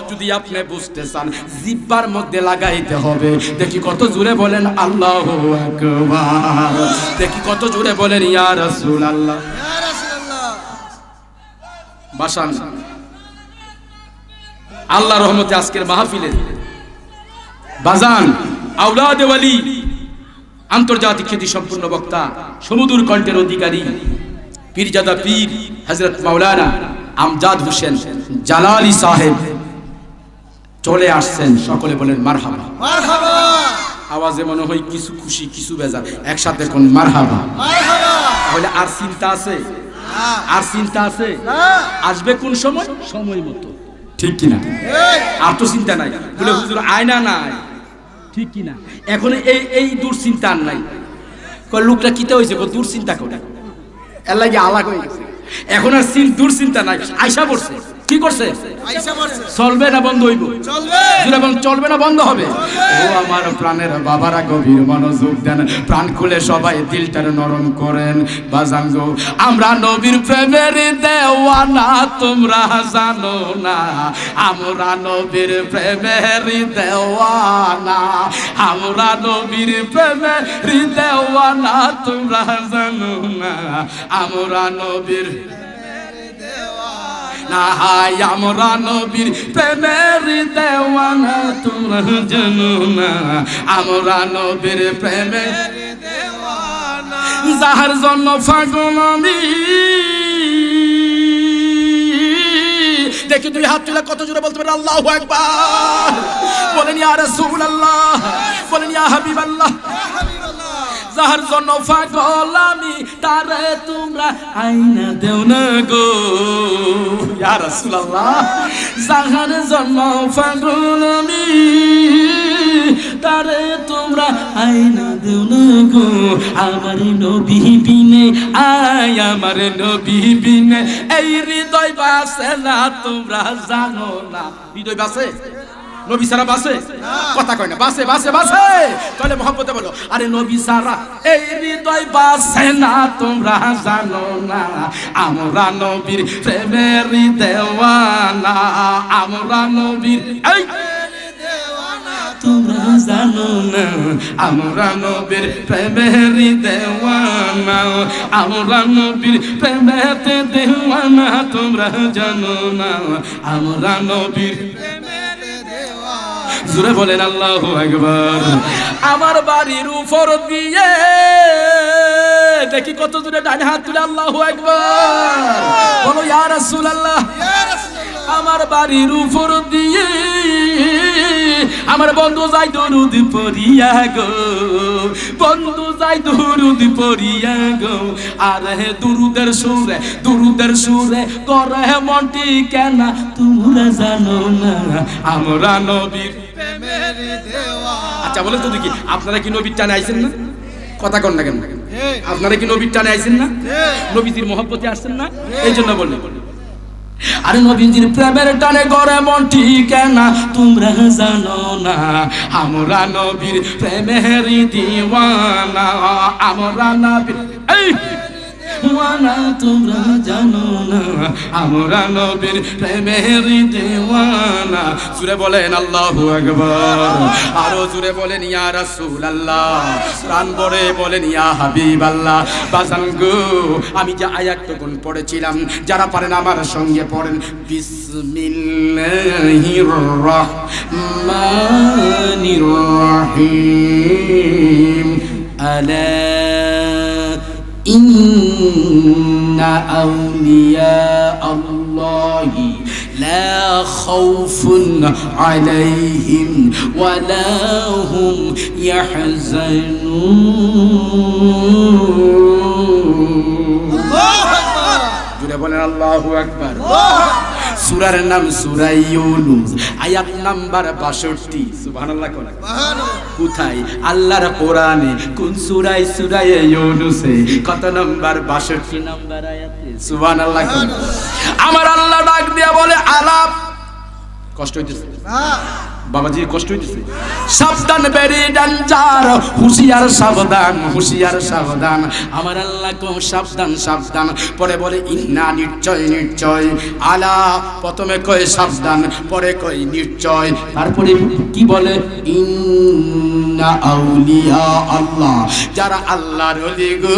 Speaker 1: যদি আপনি বুঝতে চান, জিহ্বার মধ্যে লাগাইতে হবে। দেখি কত জোরে বলেন আল্লাহু আকবার, দেখি কত জোরে বলেন ইয়া রাসূলুল্লাহ।
Speaker 2: ইয়া রাসূলুল্লাহ।
Speaker 1: বাসান আল্লাহ রহমতে আজকের মাহফিলে বাজান আওলাদে ওয়ালি, আন্তর্জাতিক খ্যাতি সম্পূর্ণ বক্তা, সমুদূর কণ্ঠের অধিকারী, পীরজাদা পীর হযরত মাওলানা আমজাদ হোসেন জালালি সাহেব চলে আসছেন। সকলে বলেন মারহাবা।
Speaker 2: মারহাবা
Speaker 1: আওয়াজে মনে হয় কিছু খুশি কিছু বেজার, একসাথে কোন মারহাবা।
Speaker 2: মারহাবা।
Speaker 1: তাহলে আর চিন্তা আছে?
Speaker 2: না
Speaker 1: আর চিন্তা আছে?
Speaker 2: না।
Speaker 1: আসবে কোন সময়? সময় মতো, ঠিক কিনা?
Speaker 2: এই
Speaker 1: আর তো চিন্তা নাই, বলে হুজুর আয়না নাই, ঠিক কিনা? এখন এই এই দুশ্চিন্তা আর নাই। কয় লোকটা কিতে হয়েছে, দুশ্চিন্তা করে এর লাগে আলাদা হয়ে গেছে। এখন আর দুশ্চিন্তা নাই, আয়সা পড়ছে। কি করছে?
Speaker 2: আয়েশা বলছে
Speaker 1: চলবে না বন্ধ হইব?
Speaker 2: চলবে।
Speaker 1: জুড়ে বলেন চলবে না বন্ধ হবে? ও আমার প্রাণের বাবারা, গভীর মনোযোগ দেন, প্রাণ খুলে সবাই দিলটারে নরম করেন। বাজান গো, আমরা নবীর প্রেমের দেওয়ানা, তোমরা জানো না, আমরা নবীর প্রেমের দেওয়ানা, আমরা নবীর প্রেমের দেওয়ানা, তোমরা জানো না, আমরা নবীর না, হাই আমরা নবীর প্রেমের দেওয়ানা, তোমরা জানো না, আমরা নবীর প্রেমের দেওয়ানা, যাহার জন্য পাগল আমি। দেখি দুই হাত তুলে কত জোরে বলতে পারে আল্লাহু আকবার। বলেন ইয়া রাসূলুল্লাহ, বলেন ইয়া হাবিবাল্লাহ। যাহার জন্য পাগল আমি, তারে তোমরা আইনা দেও না গো ইয়া রাসূলুল্লাহ। যাহার জন্য পাগল আমি, তারে তোমরা আইনা দেও না গো। আমার নবী বিনে, আয় আমার নবী বিনে, এই হৃদয় বাসে না, তোমরা জানো না। হৃদয় বাসে? নবী সারা বাসে? কথা কয় না, বাসে বাসে বাসে। তাহলে মহব্বতে বলো, আরে নবী সারা এই হৃদয় বাসে না, তোমরা জানো না, আমরা নবীর প্রেমের দেওয়ানা, আমরা নবীর এই তোমরা জানো না, আমরা নবীর প্রেমের দেওয়ানা, আমরা নবীর প্রেমেতে দেওয়ানা, তোমরা জানো না, আমরা নবীর। জোরে বলেন আল্লাহু আকবার। আমার বাড়ির উপর দিয়ে দেখি কত দূরে ডান হাত তুলে আল্লাহু আকবার বলো ইয়া রাসূলুল্লাহ। আমার বাড়ির উপর দিয়ে আমার বন্ধু যাই দরুদ পড়িয়া গো, বন্ধু যাই দরুদ পড়িয়া গো। আর হে দুরুদের সুরে করে মনটি কেন, তোমরা জানো না, আমরা নবীর প্রেমের দেওয়ানা। আচ্ছা বলেন তো দেখি, আপনারা কি নবীর টানে আইছেন না? কথা কন না কেন? আপনারা কি নবীর টানে আইছেন না? নবীজির মহব্বতে আসছেন না? এই জন্য বললেন। আরে নবীজির প্রেমের টানে করে মনটি কেন, তোমরা জানো না, আমরা নবীর প্রেমের দিওয়ানা, আমরা নবীর এই দিওয়ানা, তোমরা জানো না, আমরা নবীর প্রেমের দিওয়ানা। জোরে বলেন আল্লাহু আকবার, আরো জোরে বলেন ইয়া রাসূলুল্লাহ, প্রাণ ভরে বলেন ইয়া হাবিবাল্লাহ। বাজান গো, আমি যে আয়াতটুকুন পড়েছিলাম, যারা পারেন আমার সঙ্গে পড়েন, বিসমিল্লাহির রহমানির রহিম। আলা ইন্না আউলিয়া আল্লাহি লা খাউফুন আলাইহিম ওয়ালা হুম ইয়াহজানুন। জোরে বলেন আল্লাহু আকবার। সূরার নাম সূরা ইউনূস, আয়াত নাম্বার 62। সুবহানাল্লাহ। কোথায়? আল্লাহর কোরআনে। কোন সূরায়? সূরা ইউনূসে। কত নম্বর? 62 নম্বর আয়াতে। সুবহানাল্লাহ। আমার আল্লাহ ডাক দিয়া বলে, আলাপ। কষ্ট হইতেছে বাবাজি, কষ্ট হইতেছে? সাবধান, ভেরি ডেঞ্জার, হুঁশিয়ার সাবধান, হুঁশিয়ার সাবধান। আমার আল্লাহ কো সাবধান সাবধান, পরে বলে ইন্না, নিশ্চয় নিশ্চয়, আলা, প্রথমে কয় সাবধান, পরে কয় নিশ্চয়, তারপরে কি বলে? ইন্না আউলিয়া আল্লাহ, যারা আল্লাহর ওলি গো,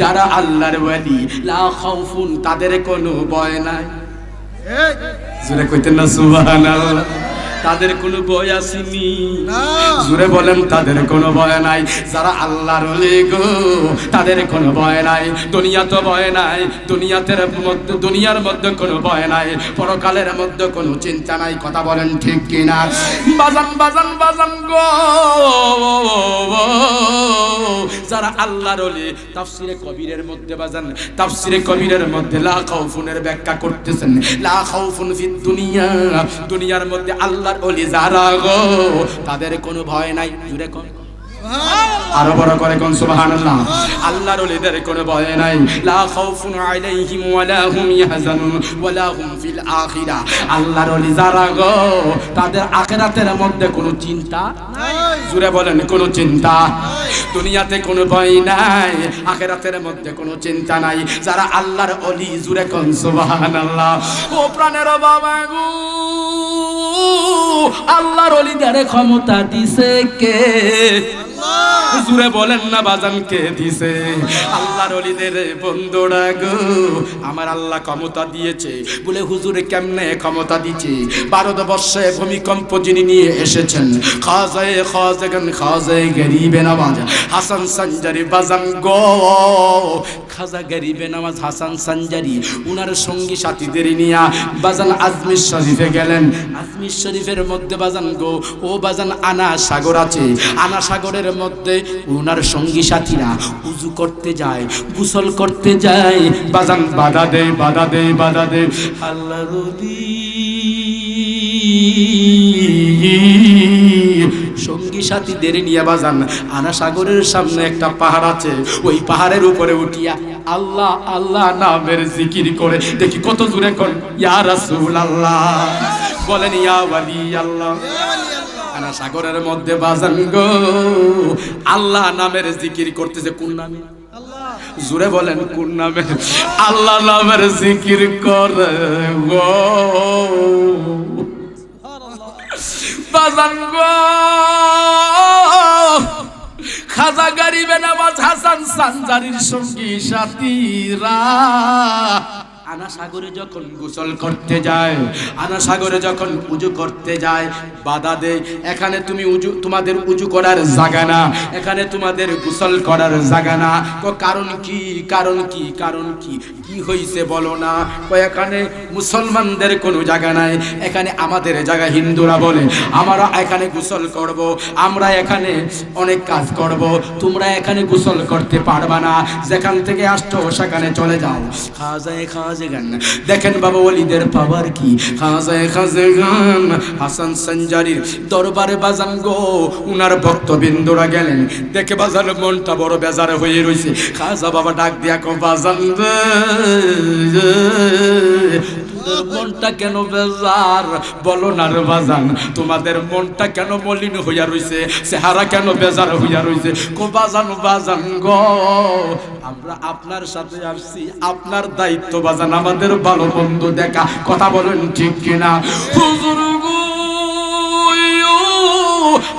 Speaker 1: যারা আল্লাহর ওলি, লা খাউফুন, তাদের কোনো ভয় নাই। জোরে কইতেন না সুবহানাল্লাহ? তাদের কোনো ভয় আসেনি। জোরে বলেন, তাদের কোনো ভয় নাই। যারা আল্লাহর ওলি গো, তাদের কোনো ভয় নাই। দুনিয়া তো ভয় নাই, দুনিয়ার মধ্যে কোনো ভয় নাই, পরকালের মধ্যে কোনো চিন্তা নাই। কথা বলেন ঠিক কিনা? বাজান বাজান বাজান গো, যারা আল্লাহর ওলি, তাফসিরে কবিরের মধ্যে বাজান, তাফসিরে কবিরের মধ্যে লা খাউফুনের ব্যাখ্যা করতেছেন। লা খাউফুন ফিদ দুনিয়া, দুনিয়ার মধ্যে আল্লাহর ওলি যারা গো, তাদের কোনো ভয় নাই। জুড়ে কোন আরো বড় করে কোন সুবহানাল্লাহ? আল্লাহর ওলিদের কোনো ভয় নাই। লা খাউফুন আলাইহিম ওয়ালা হুম ইয়াহজানুন ওয়ালা হুম ফিল আখিরা, আল্লাহর ওলি যারা গো, তাদের আখিরাতের মধ্যে কোনো চিন্তা নাই। জুড়ে বলেন, কোনো চিন্তা। দুনিয়াতে কোনো ভয় নাই, আখিরাতের মধ্যে কোনো চিন্তা নাই। যারা আল্লাহর ওলি, জুড়ে কোন সুবহানাল্লাহ? ও প্রাণের বাবা গো, আল্লাহর ওলিদের ক্ষমতা দিছে কে? জুড়ে বলেন না বাজান, কে দিছে? আল্লাহর ওলিদের বন্ধুরা গো, আমার আল্লাহ ক্ষমতা দিয়েছে। বলে হুজুর কেমনে ক্ষমতা দিয়েছে? ভারতবর্ষে ভূমিকম্প যিনি নিয়ে এসেছেন, খাজায়ে খাজাগান, খাজায়ে গরিবে নওয়াজ হাসান সানজারি বাজান গো, খাজা গরিবে নওয়াজ হাসান সানজারি উনার সঙ্গী সাথীদের নিয়ে বাজান আজমির শরীফে গেলেন। আজমির শরীফের মধ্যে বাজান গো, ও বাজান আনা সাগর আছে, আনা সাগরের মধ্যে উনার সঙ্গী সাথীরা উজু করতে যায়, গোসল করতে যায়। বাজান বাধা দে, বাধা দে, বাধা দে। আল্লাহর ওলি সঙ্গী সাথীদের নিয়ে বাজান আনা সাগরের সামনে একটা পাহাড় আছে, ওই পাহাড়ের উপরে উঠিয়া আল্লাহ আল্লাহ নামের জিকির করে। দেখি কত জোরে কোন ইয়া রাসূলুল্লাহ, বলেন ইয়া ওয়ালি আল্লাহ। আনা সাগরের মধ্যে বাজান গো, আল্লাহ নামের জিকির করতেছে। কোন নামে? জোরে বলেন, কোন নামে? আল্লাহ নামের জিকির করে গো বাজান গো। খাজা গরিবে নওয়াজ হাসান সানজারির সঙ্গী সাথীরা আনা সাগরে যখন গোসল করতে যায়, আনা সাগরে যখন উজু করতে যায়, বাধা দেয়। এখানে তুমি উজু, তোমাদের উজু করার জায়গা না, এখানে তোমাদের গোসল করার জায়গা না। কারণ কি? কারণ কি? কারণ কি? কি হইছে বলো না? এখানে মুসলমানদের কোনো জায়গা নাই, এখানে আমাদের জায়গা। হিন্দুরা বলে আমরা এখানে গোসল করব, আমরা এখানে অনেক কাজ করব, তোমরা এখানে গোসল করতে পারবা না, যেখান থেকে আসছো সেখানে চলে যাও। খাজায়ে খাজাগান দেখেন বাবা ওলিদের পাওয়ার কি। খাজায়ে খাজাগান হাসান সানজারির দরবারে বাজান গো, উনার ভক্তবৃন্দরা গেলেন, দেখে বাজান মনটা বড় বেজার হয়ে রইছে। খাজা বাবা ডাক দিয়া কো, বাজান রে, তোমাদের মনটা কেন বেজার? বলো না রে বাজান, তোমাদের মনটা কেন মলিন হইয়া রইছে? চেহারা কেন বেজার হইয়া রইছে? কো বাজান, বাজান গো, আমরা আপনার সাথে আসছি, আপনার দায়িত্ব বাজান আমাদের ভালো বন্ধু দেখা। কথা বলেন ঠিক কিনা? হুজুর গো,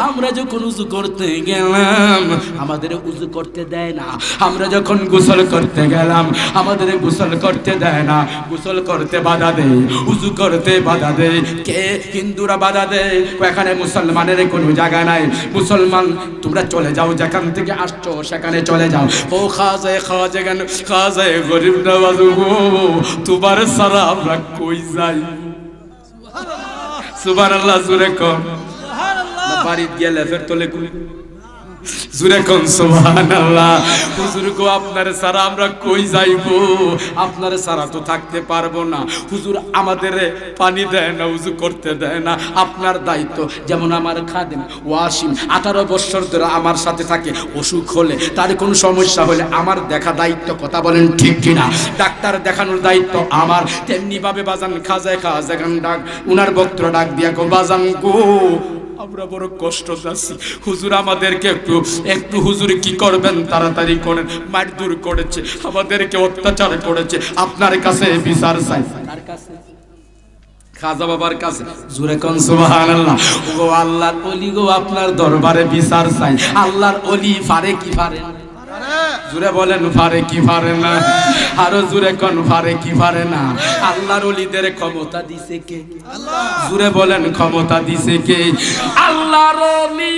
Speaker 1: আমরা যখন উজু করতে গেলাম আমাদের উজু করতে দেয় না, আমরা যখন গোসল করতে গেলাম আমাদের গোসল করতে দেয় না, গোসল করতে বাধা দেয়, উজু করতে বাধা দেয়। কে? হিন্দুরা বাধা দেয়। এখানে মুসলমানের কোনো জায়গা নাই, মুসলমান তোমরা চলে যাও, যেখান থেকে আসছো সেখানে চলে যাও। ও খাজায়ে খাজাগান, খাজায়ে গরিব নওয়াজ গো, তোমার সারা আমরা কই যাই? সুবহানাল্লাহ, জোরে কর। বাড়িতে গেলে ফের তোলে জুরে কোন সুবহানাল্লাহ। হুজুর গো আপনার ছাড়া আমরা কই যাইবো, আপনার ছাড়া তো থাকতে পারবো না। হুজুর আমাদের পানি দেয় না, উযু করতে দেয় না, আপনার দায়িত্ব। যেমন আমার খাদেম ওয়াসিম 18 বছর ধরে আমার সাথে থাকে, অসুখ হলে তার কোনো সমস্যা হলে আমার দেখা দায়িত্ব, কথা বলেন ঠিক কিনা? ডাক্তার দেখানোর দায়িত্ব আমার। তেমনি ভাবে বাজান খাজা গান ডাক উনার বক্তব্য ডাক দিয়া গো বাজান গো আমরা বড় কষ্ট যাচ্ছি, হুজুর আমাদেরকে একটু হুজুর কি করবেন তাড়াতাড়ি করেন, মার দূর করেছে, আমাদেরকে অত্যাচার করেছে, আপনার কাছে বিচার চাই। কার কাছে? খাজা বাবার কাছে। জোরে কোন সুবহানাল্লাহ। ও আল্লাহর ওলি গো আপনার দরবারে বিচার চাই। আল্লাহর ওলি পারে কি পারে না? জোরে বলেন পারে কি পারে না? আরো জোরে কোন পারে কি পারে না? আল্লাহর ওলিদের ক্ষমতা দিছে কে? আল্লাহ। জোরে বলেন ক্ষমতা দিছে কে? আল্লাহর ওলি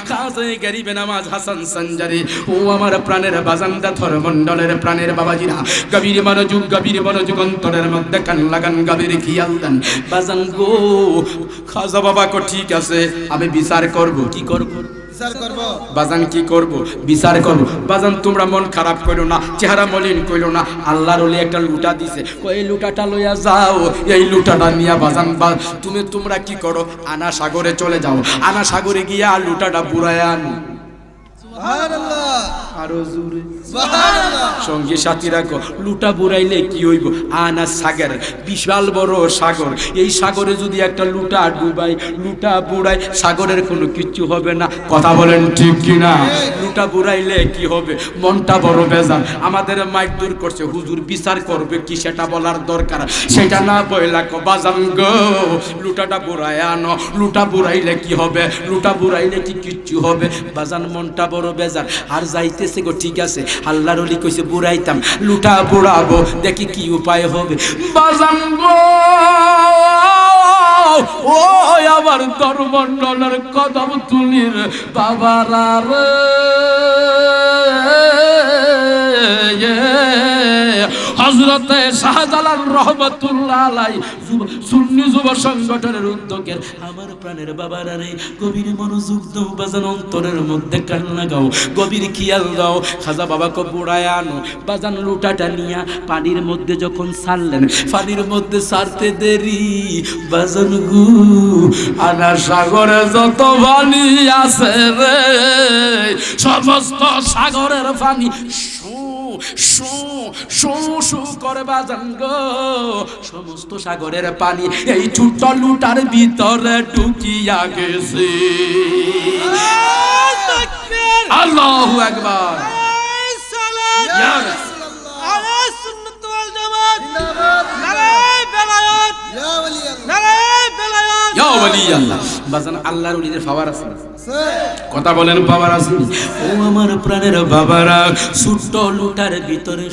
Speaker 1: খাজায়ে গরিবে নামাজ হাসান সঞ্জারি। ও আমার প্রাণের বাজানদা ধর্মমণ্ডলের প্রাণের বাবাজিরা, গভীর মনোযোগ অন্তরের মধ্যে কান লাগান, গভীর খেয়াল দেন। বাজান গো খাজা বাবা কো ঠিক আছে, আমি বিচার করব। কি করব? বিচার করব। বাজান কি করব? বিচার করব। বাজান তোমরা মন খারাপ করো না, চেহারা মলিন কইরো না। আল্লাহর ওলি একটা লুটা দিছে, কই এই লুটাটা লইয়া যাও, এই লুটাটা নিয়া বাজান তোমরা কি করো, আনা সাগরে চলে যাও, আনা সাগরে গিয়া লুটাটা বুড়ায়া আনো। সুবহানাল্লাহ। আরো জোরে সুবহানাল্লাহ। সঙ্গে সাথী রাখো, লুটা বুড়াইলে কি হইব? আনা সাগর, বিশাল বড় সাগর, এই সাগরে যদি একটা লুটা ডুবাই, লুটা বুড়াই, সাগরের কোনো কিচ্ছু হবে না, কথা বলেন ঠিক কিনা? লুটা বুড়াইলে কি হবে? মনটা বড় বেজার, আমাদের মাইক দূর করছে, হুজুর বিচার করবে কি সেটা বলার দরকার, সেটা না বইলা কো বাজান গো লুটাটা বুড়াই আনো, লুটা বুড়াইলে কি হবে? লুটা বুড়াইলে কি কিচ্ছু হবে? বাজান মনটা বড় বেজার, আর যাইতেছে গো ঠিক আছে, আল্লাহর ওলি কইছে বুড়াইতাম, লুটা বুড়াবো, দেখি কি উপায় হবে। বাজান গো ও আমার ধর্মমণ্ডলের কদম তুলির বাবারা রে, হযরতে শাহজালাল রহমাতুল্লাহ আলাইহি সুন্নি যুব সংগঠনের উদ্যোগের আমার প্রাণের বাবারা রে, গভীর মনোযোগ দাও বাজান, অন্তরের মধ্যে কান লাগাও, গভীর খেয়াল দাও। খাজা বাবাকে বুড়ায় আনো। বাজান লুটাটা নিয়া পানির মধ্যে যখন ছাড়লেন, পানির মধ্যে ছাড়তে দেরি বাজান গু আনা সাগরে যত পানি আছে রে, সমস্ত সাগরের পানি করে বাজান গো, সমস্ত সাগরের পানি এই ছোট্ট লুটার ভিতরে ঢুকিয়া গেছে। আল্লাহু আকবার। বাজান আল্লাহর ওলিদের পাওয়ার আছে, কথা বলেন পাওয়ার আছে। ও আমার প্রাণের বাবারা, ছোট্ট লুটার ভিতরে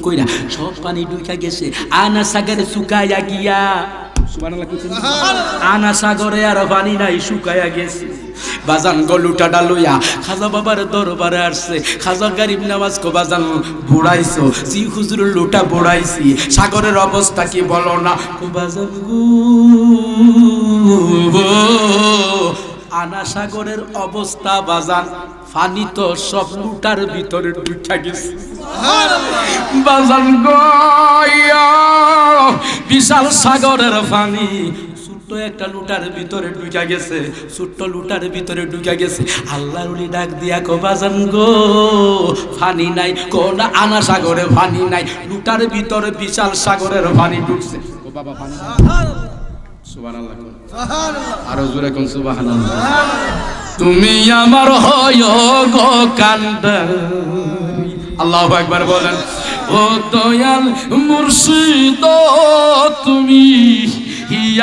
Speaker 1: কইরা সব পানি ঢুকা গেছে, আনা সাগরে শুকাইয়া গিয়া, আনা সাগরে আর পানি নাই, শুকাইয়া গেছে। বাজান গলুটাডা লইয়া খাজা বাবার দরবারে আসছে, খাজা গরিব নামাজ কো বাজান বুড়াইছো, জি হুজুর লুটা বুড়াইছি, সাগরের অবস্থা কি বলো না কো বাজান গো, আনা সাগরের অবস্থা বাজান, পানি তো সব লুটার ভিতরে ঢুকে গেছে। বাজান গো বিশাল সাগরের পানি ছোট্ট একটা লুটার ভিতরে ঢুকে গেছে, ছোট্ট লুটার ভিতরে ঢুকে গেছে। আল্লাহর ওলি ডাক দিয়া কো বাজান গো পানি নাই, কোন আনা সাগরে পানি নাই, লুটার ভিতরে বিশাল সাগরের পানি ঢুকছে। ও বাবা পানি সুবহানাল্লাহ, সুবহানাল্লাহ, আরো জোরে কোন সুবহানাল্লাহ। তুমি আমার হয় গো কান্দারি, আল্লাহু আকবার বলেন। ও দয়াল মুর্শিদ তুমি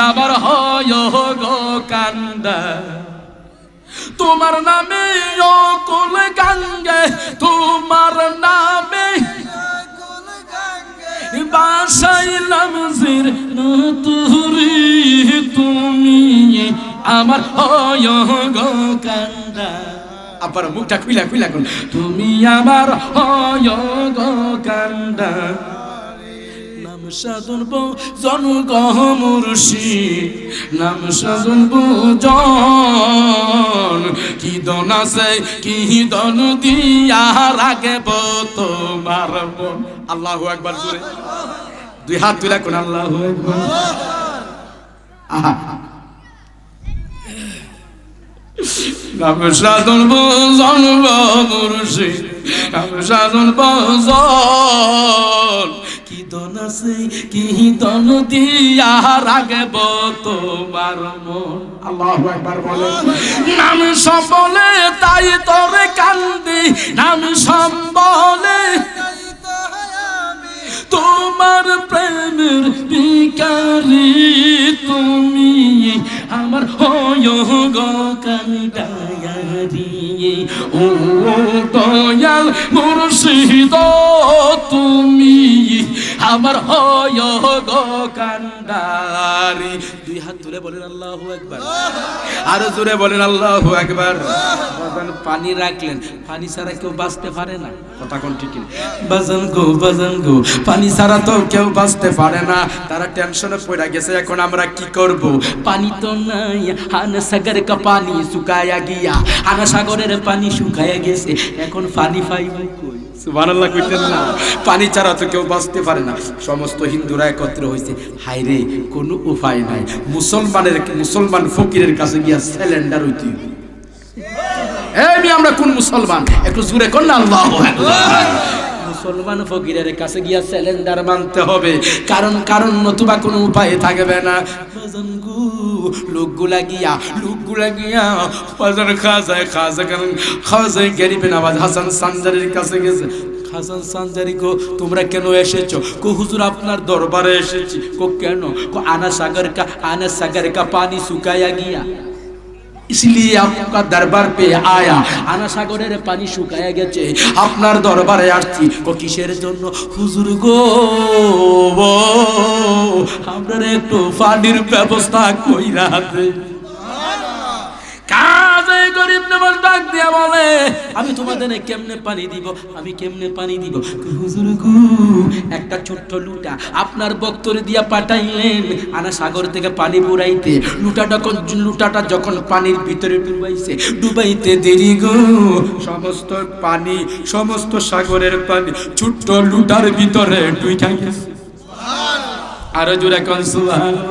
Speaker 1: আমার হয় গো কান্দারি, তোমার নামে অকুল গঙ্গে, তোমার নামে বাসাইলাম জির তুরি, তুমি আমার হয় গো কান্দারি। আবার মুখটা খুইলা খুইলা কোন, তুমি আমার হয় গো কান্দারি, নাম সাধন জন গহ মুর্শিদ নাম সাধন জন কি দন আছে কি দন দিয়া রাখব তোমার মন। আল্লাহু আকবার জোরে দুই হাত তুলে কোন আল্লাহু আকবার। আহা নাম সাধন জন মুর্শিদ নাম সাধন জন কি দন আছে কি দন দিয়া রাখব তোমার মন। আল্লাহু আকবার বলে। নাম সম্বলে তাই তোরে কান্দি নাম সম্বলে তোমার প্রেমের ভিখারি তুমি আমার হয় গো কান্দায়ারি ও দয়াল মুর্শিদ তুমি আমার হয় গো কান্দারি। দুই হাত তুলে বলেন আল্লাহু আকবার, আরো জোরে বলেন আল্লাহু আকবার। পানি রাখলেন, পানি ছাড়া কেউ বাঁচতে পারে না, কথা কোন ঠিক না? বাজান গো পানি ছাড়া তো কেউ বাঁচতে পারে না। তারা টেনশনে পড়ে গেছে, এখন আমরা কি করব? পানি তো নাই, আনা সাগর কা পানি শুকায়া গিয়া, আনা সাগরের পানি শুকায়া গেছে, এখন পানি পাইব কই? সুবহানাল্লাহ কইতেন না? পানি ছাড়া তো কেউ বাঁচতে পারে না। সমস্ত হিন্দুরা একত্র হইছে, হায় রে কোনো উপায় নাই, মুসলমান ফকিরের কাছে গিয়া সিলিন্ডার হইতে। এই আমরা কোন মুসলমান? একটু জোরে কর না আল্লাহু আকবার। মুসলমান ফকিরের কাছে গিয়া সিলিন্ডার মানতে হবে, কারণ নতুবা কোনো উপায় থাকবে না। লোকগুলা গিয়া বাজার খাজা গরিব নওয়াজ হাসান সানজারির কাছে গেছে। হাসান সানজারি কো তোমরা কেন এসেছো? কো হুজুর আপনার দরবারে এসেছি। কো কেন? কো আনা সাগর কা পানি শুকায়া গিয়া, इसलिए आपका दरबार पे आया। আনা সাগরের পানি শুকায়া গেছে, আপনার দরবারে আসছি। কো কিসের জন্য? হুজুর গো আপনার একটু পানির ব্যবস্থা কইরা দেন। কাজে গরিব নওয়াজ ডাক দিয়া বলে, আমি তোমাদের কেমনে পানি দিব, আমি কেমনে পানি দিব? হুজুর গো একটা ছোট্ট লুটা আপনার বক্তরে দিয়া পাঠাইলেন আনা সাগর থেকে পানি বুড়াইতে। লুটাটা যখন পানির ভিতরে ডুবাইতে দেরি গো, সমস্ত সাগরের পানি ছোট্ট লুটার ভিতরে ঢুইকা গেছে। আরো জোরে কোন সুবহানাল্লাহ।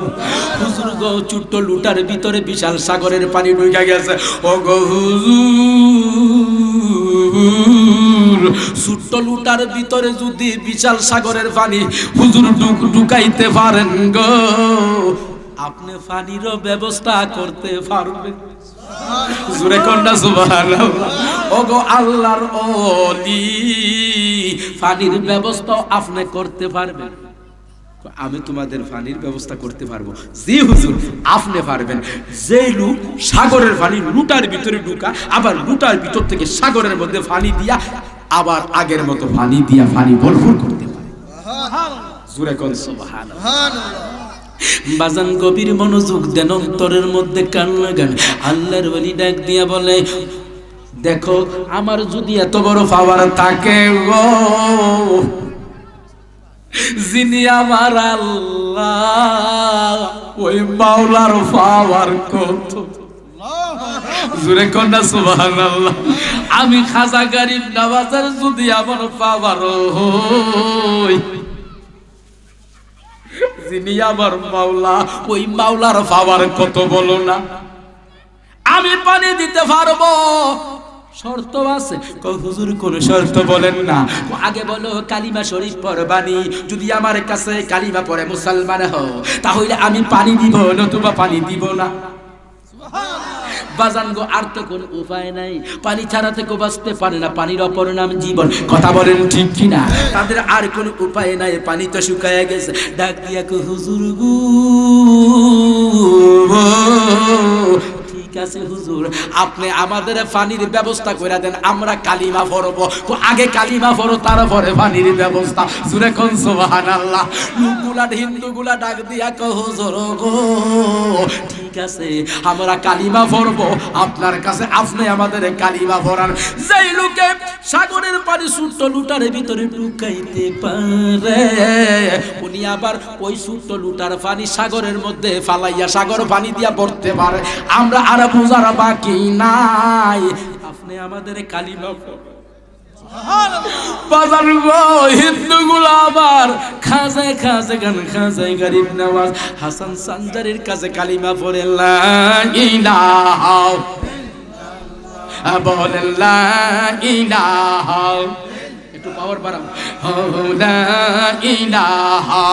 Speaker 1: হুজুর গো ছোট্ট লুটার ভিতরে বিশাল সাগরের পানি ঢুইকা গেছে। ও গো হুজুর, ছোট্ট লুটার ভিতরে যদি বিশাল সাগরের পানি হুজুর ঢুকাইতে পারেন গো, আপনি পানিরও ব্যবস্থা করতে পারবেন। জোরে কোন না সুবহানাল্লাহ। ও গো আল্লাহর ওলি, পানির ব্যবস্থা আপনি করতে পারবেন? আমি তোমাদের পানির ব্যবস্থা করতে পারবো। জি হুজুর আপনি পারবেন। যে লোক সাগরের পানি লুটার ভিতরে ঢুকা, আবার লুটার ভিতর থেকে সাগরের মধ্যে পানি দিয়া, আবার আগের মতো পানি দিয়া পানি ভরপুর করতে পারে। জোরে কোন সুবহানাল্লাহ। বাজান গভীর মনোযোগ দেন, অন্তরের মধ্যে কান লাগান। আল্লাহর ওলি ডাক দিয়া বলে, দেখো আমার যদি এত বড় পাওয়ার থাকে গো, যিনি আমার আল্লাহ, ওই মাওলার পাওয়ার কত। জোরে কোন না সুবহানাল্লাহ। আমি খাজা গরিব নওয়াজের যদি আমার পাওয়ার হই, যিনি আমার মাওলা, ওই মাওলার পাওয়ার কত বলো না। আমি পানি দিতে পারবো, শর্ত আছে। হুজুর কোন শর্ত বলেন না, আগে বলো কালিমা শরীফ পড়বানি। যদি আমার কাছে কালিমা পড়ে মুসলমান হও, তাহলে আমি পানি দিব, নতুবা পানি দিব না। বাজান গো আর তো কোন উপায় নাই, পানি ছাড়া তো বাঁচতে পারে না, পানির অপর নাম জীবন। কথা বলেন ঠিক কিনা? তাদের আর কোন উপায় নাই, পানি তো শুকায়া গেছে। ডাক দিয়া কো হুজুর গো ঠিক ঠিক আছে হুজুর, আপনি আমাদের পানির ব্যবস্থা করে দেন, আমরা কালিমা পড়ব। আগে কালিমা পড়ো, তারপরে পানির ব্যবস্থা। জোরে কোন সুবহানাল্লাহ। লোকগুলা হিন্দুগুলা ডাক দিয়া কয় হুজুর গো, ঠিক আছে আমরা কালিমা পড়ব আপনার কাছে, আপনি আমাদের কালিমা পড়ান। যেই লোকে সাগরের পানি ছোট্ট লুটার ভিতরে ঢুকাইতে পারে, উনি আবার ওই ছোট্ট লুটার পানি সাগরের মধ্যে ফালাইয়া সাগর পানি দিয়া পড়তে পারে। আমরা আর বোঝার বাকি নাই, আপনি আমাদের কালিমা পড়ান। বাজার গো হিন্দুগুলো আবার খাজায় খাজে গান খাজায় গরিব নওয়াজ হাসান সানজারির কাছে কালিমা পড়ে লা ইলাহা বলেন লা ইলাহা, একটু পাওয়ার বাড়াও। লা ইলাহা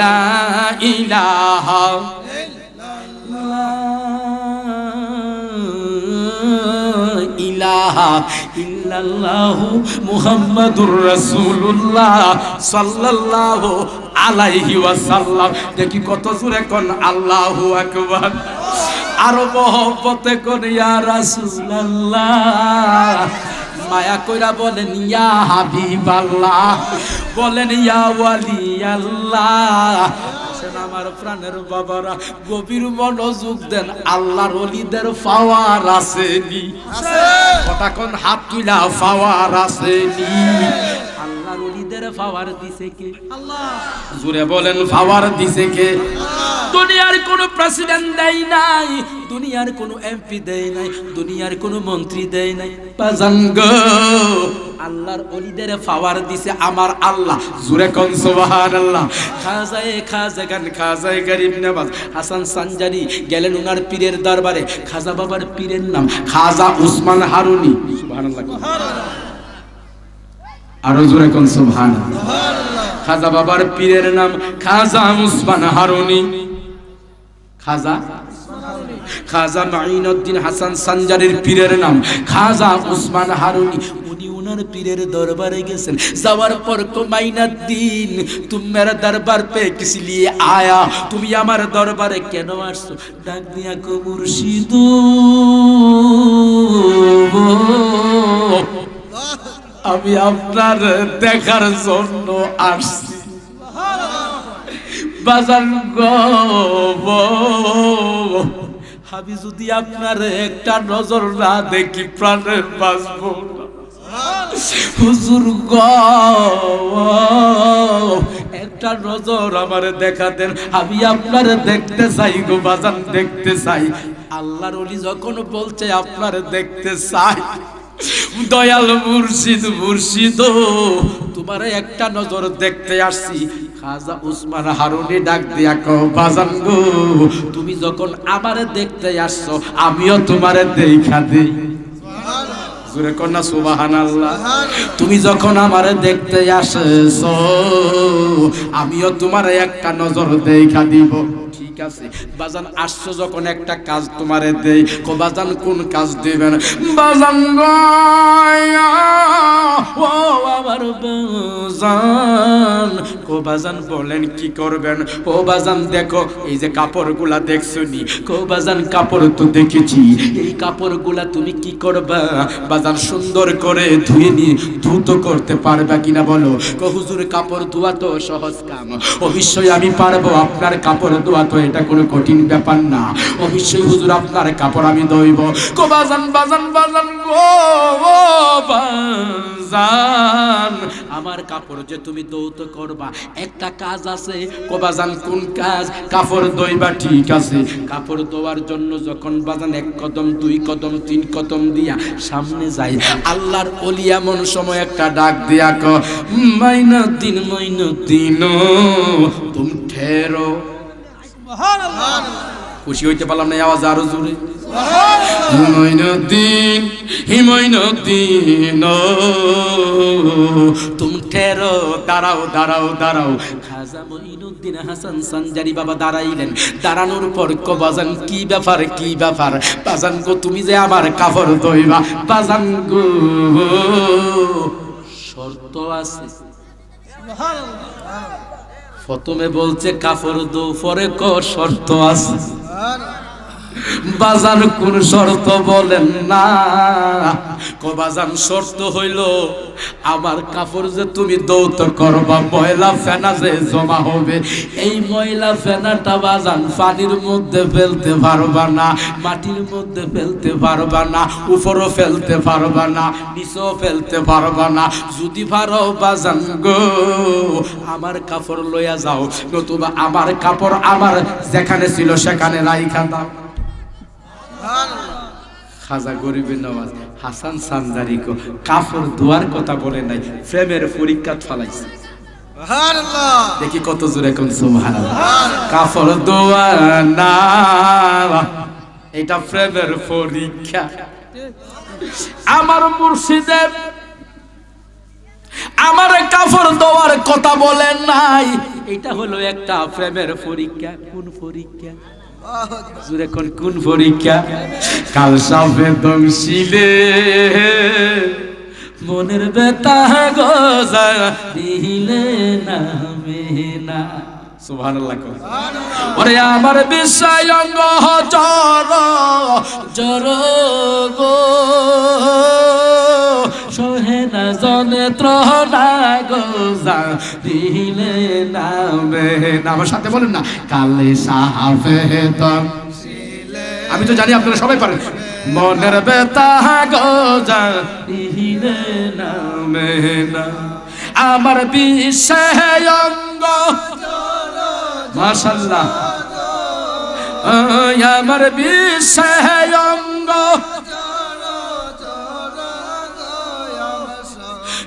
Speaker 1: লা ইলাহা ইলাহা ইল্লাল্লাহু মুহাম্মাদুর রাসূলুল্লাহ সাল্লাল্লাহু আলাইহি ওয়াসাল্লাম। দেখি কত জোরে কোন আল্লাহু আকবার। আরো মহব্বতে কোন ইয়া রাসূলুল্লাহ। মায়া কইরা বলেন ইয়া হাবিবাল্লাহ, বলেন ইয়া ওয়ালিয়াল্লাহ। আমার প্রাণের বাবারা গভীর মনোযোগ দেন, আল্লাহর ওলিদের পাওয়ার আসেনি। কথা কোন হাত তুলা পাওয়ার আসেনি। আল্লাহর ওলিদের পাওয়ার দিছে কে? আল্লাহ। জোরে বলেন পাওয়ার দিছে কে? দুনিয়ার কোন প্রেসিডেন্ট দেয় নাই, দুনিয়ার কোন এমপি দেয় নাই, দুনিয়ার কোন মন্ত্রী দেয় নাই। বাজান গো আল্লাহর ওলিদের পাওয়ার দিছে আমার আল্লাহ। জোরে কোন সুবহানাল্লাহ। খাজায়ে খাজা গান খাজায়ে গরিব নওয়াজ হাসান সানজারি গেলেন উনার পীরের দরবারে। খাজা বাবার পীরের নাম খাজা উসমান হারুনি। সুবহানাল্লাহ। আরো জোরে কোন সুবহানাল্লাহ। খাজা বাবার পীরের নাম খাজা উসমান হারুনি। খাজা খাজা মাইনুদ্দিন হাসান সানজারির পীরের নাম খাজা উসমান হারুনি। উনি উনার পীরের দরবারে গেছেন। যাওয়ার পর কো মাইনুদ্দিন তুমি মেরা দরবার পে কিস লিয়ে আয়া, তুমি আমার দরবারে কেন আসছো? ডাক দিয়া কো মুর্শিদ আমি আপনার দেখার জন্য আসছি। বাজার গো আমি যদি আপনার একটা নজর না দেখি প্রাণে বাঁচবো না। হুজুর গো একটা নজর আমারে দেখা দেন, আমি আপনার দেখতে চাই গো বাজান, দেখতে চাই। আল্লাহর ওলি যখন বলছে আপনার দেখতে চাই, দয়াল মুর্শিদ মুর্শিদ তোমার একটা নজর দেখতে আসছি। খাজা উসমান হারুনি ডাক দিয়া কও বাজান গো তুমি যখন আমারে দেখতে আসছো আমিও তোমারে দেখা দেই। জোরে কন্যা সুবহানাল্লাহ। তুমি যখন আমারে দেখতে আসছো আমিও তোমারে একটা নজর দেখা দিব। ঠিক আছে বাজান, আসছো যখন একটা কাজ তোমারে দেই। কো বাজান কোন কাজ দিবেন? বাজান গো ও আমার বাজান। কো বাজান বলেন কি করবেন? ও বাজান দেখো এই যে কাপড়গুলা দেখছো নি? কো বাজান কাপড় তো দেখেছি, এই কাপড়গুলা তুমি কি করবা? বাজান সুন্দর করে ধুয়ে নি, ধুত করতে পারবা কিনা বলো? কো হুজুর কাপড় ধোয়া তো সহজ কাম, অবশ্যই আমি পারবো। আপনার কাপড় ধোয়া তো এটা কোনো কঠিন ব্যাপার না, অবশ্যই হুজুর আপনার কাপড় আমি ধুইব। কো বাজান বাজান বাজান গো বাজান আমার কাপড় যে তুমি ধৌত করবা একটা কাজ আছে। কো বাজান কোন কাজ? কাপড় ধোইবা। ঠিক আছে কাপড় ধোয়ার জন্য যখন বাজান এক কদম দুই কদম তিন কদম দিয়া সামনে যাই, আল্লাহর ওলি এমন সময় একটা ডাক দিয়া ক মাইনুদ্দিন মাইনুদ্দিন তুম ঠেরো। খুশি হইতে পারলাম না, আওয়াজ আরো জোরে। মাইনুদ্দিন হিমাইনুদ্দিন তুম ঠেরো, দাঁড়াও দাঁড়াও দাঁড়াও। খাজা মাইনুদ্দিন হাসান সানজারি বাবা দাঁড়াইলেন। দাঁড়ানোর পর কো বাজান কি ব্যাপার কি ব্যাপার? বাজান গো তুমি যে আমার কাপড় ধোইবা। বাজান গো শর্ত আছে। প্রথমে বলছে কাপড় দো, পরে ক শর্ত আছে। বাজান কোন শর্ত বলেন না? বাজান শর্ত হইল আমার কাপড় যে তুমি দৌত করবা, ময়লা ফেনা যে জমা হবে, এই ময়লা ফেনাটা বাজান পানির মধ্যে ফেলতে পারবা না, মাটির মধ্যে ফেলতে পারবা না, উপরও ফেলতে পারবা না, নিচেও ফেলতে পারবা না। যদি পারো বাজান গো আমার কাপড় লইয়া যাও, নতুবা আমার কাপড় আমার যেখানে ছিল সেখানে রাইখা দাও। খাজা গরিবের নওয়াজ হাসান সামদারি কো কাপড় ধোয়ার কথা বলে নাই, প্রেমের পরীক্ষা ফলাইছে। দেখি কত জোরে কোন সুবহানাল্লাহ। কাপড় ধোয়া না, এটা প্রেমের পরীক্ষা। আমার মুর্শিদে আমার কাপড় ধোয়ার কথা বলেন নাই, এটা হলো একটা প্রেমের পরীক্ষা। কোন পরীক্ষা? জুরে কোন কোন পরীক্ষা? কাল সাফে দমশিলে মনের বেতা গোজা দিলে নামে না। সুবহানাল্লাহ। ওরে আমার বিষয় অঙ্গ জর জর গো, সহে না যন্ত্রণা গোজা দিলে নামে না। আমার সাথে বলেন না, কালে সাহাবে দমশিলে। আমি তো জানি আপনারা সবাই পারেন। মনের বেতা গোজা দিলে নামে না, আমার বিষয় অঙ্গ মাশাআল্লাহ, আমার বিষয় অঙ্গ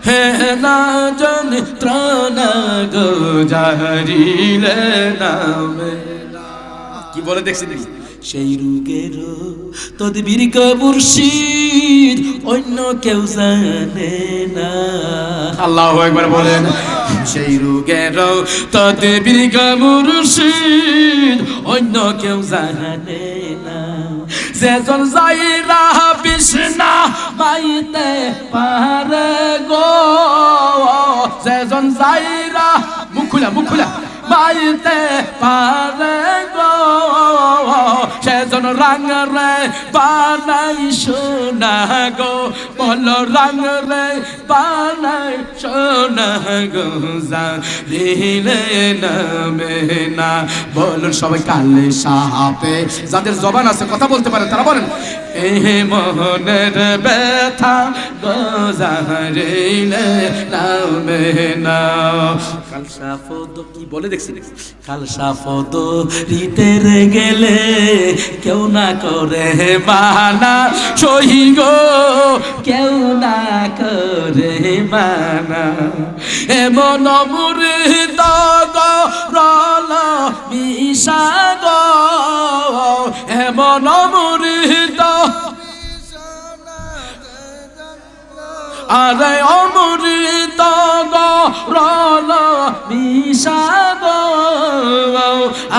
Speaker 1: হে না যন্ত্রণা গোজারিলে নামে। কি বলে দেখছেন? সেই রোগের তদবির গো মুর্শিদ অন্য কেউ জানে না। আল্লাহু আকবার বলেন। সেই রোগের তদবির গো মুর্শিদ অন্য কেউ জানে না। যেজন যাইরা বিষ্ণা পাইতে পারে গো, যেজন যাইরা মুখ খুলা পাইতে পারে গো, সেজন রঙ রে বানাই সোনা গো, বলো রঙ রে বানাই সোনা গো, দিলে নামে না। বলুন সবাই কালে সাহাবে, যাদের জবান আছে কথা বলতে পারেন তারা বলেন, এ মনের ব্যথা গোজারিলে নামে না। কাল সাফদ কি বলে দেখছি, কাল সাফদ রিতের গেলে কেউ না করে মানা, সহি গো কেউ না করে মানা। এমন মুরিদ গো রল মিশা গো, এমন মুরিদ আরে অমৃত গো রল মিশা গো,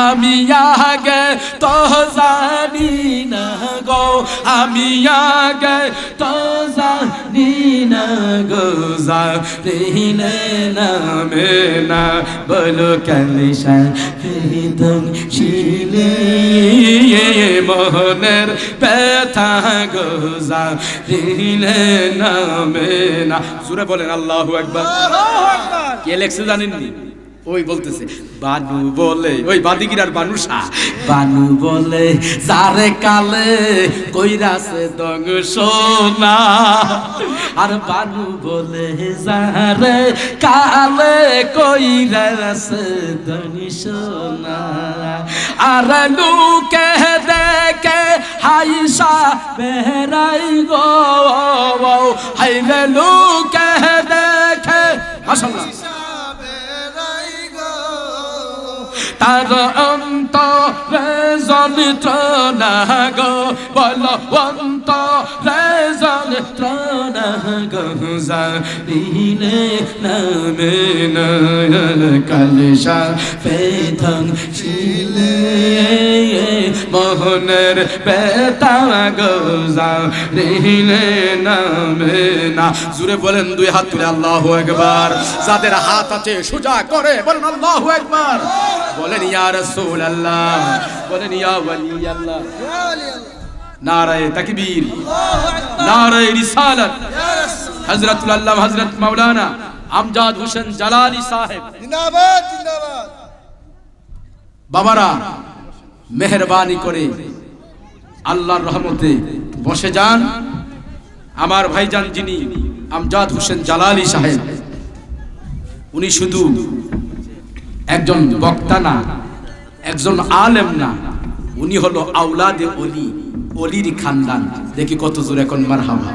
Speaker 1: আমি আগে তো জানি না গো, আমি আগে তো জানি না গো, জানিলে নামে না। বলো কালে সাথে দমশিলে মনের ব্যথা গো, জানিলে নামে না। জোরে বলেন আল্লাহু আকবার। কে লেখছে জানেননি? ওই বলতেছে বানু বলে, ওই বাদিগিরার বানুষা বানু বলে যারে কালে কইরাছে দং সোনা, আর বানু বলে যারে কালে কইরাছে দং সোনা, আর লোকে দেখে হাইসা বেহরাই গো, হাইরে লোকে দেখে মাশাআল্লাহ তার অন্তরে যন্ত্রণা গো, বলো অন্তরে যন্ত্রণা গো, জানিলে নামে না। কালে সাফে দমশিলে মোহনের বেতা গো, জানিলে নামে না। জোরে বলেন দুই হাত তুলে আল্লাহু আকবার। যাদের হাত আছে সোজা করে বলেন আল্লাহু আকবার। বলেন ইয়া রাসূলুল্লাহ, বলেন ইয়া ওয়ালি আল্লাহ,
Speaker 2: ইয়া ওলি আল্লাহ,
Speaker 1: নারায়ে তাকবীর,
Speaker 2: আল্লাহু আকবার,
Speaker 1: নারায়ে রিসালাত,
Speaker 2: ইয়া রাসূল,
Speaker 1: হযরতুল আল্লাহ হযরত মাওলানা আমজাদ হোসেন জালালি সাহেব।
Speaker 2: জিন্দাবাদ জিন্দাবাদ।
Speaker 1: বাবারা মেহেরবানি করে আল্লাহর রহমতে বসে যান। আমার ভাইজান যিনি আমজাদ হোসেন জালালি সাহেব, উনি শুধু একজন বক্তা না, একজন আলেম না, উনি হলো আওলাদে ওলি, ওলির খানদান। দেখি কত জোরে এখন মারহাবা।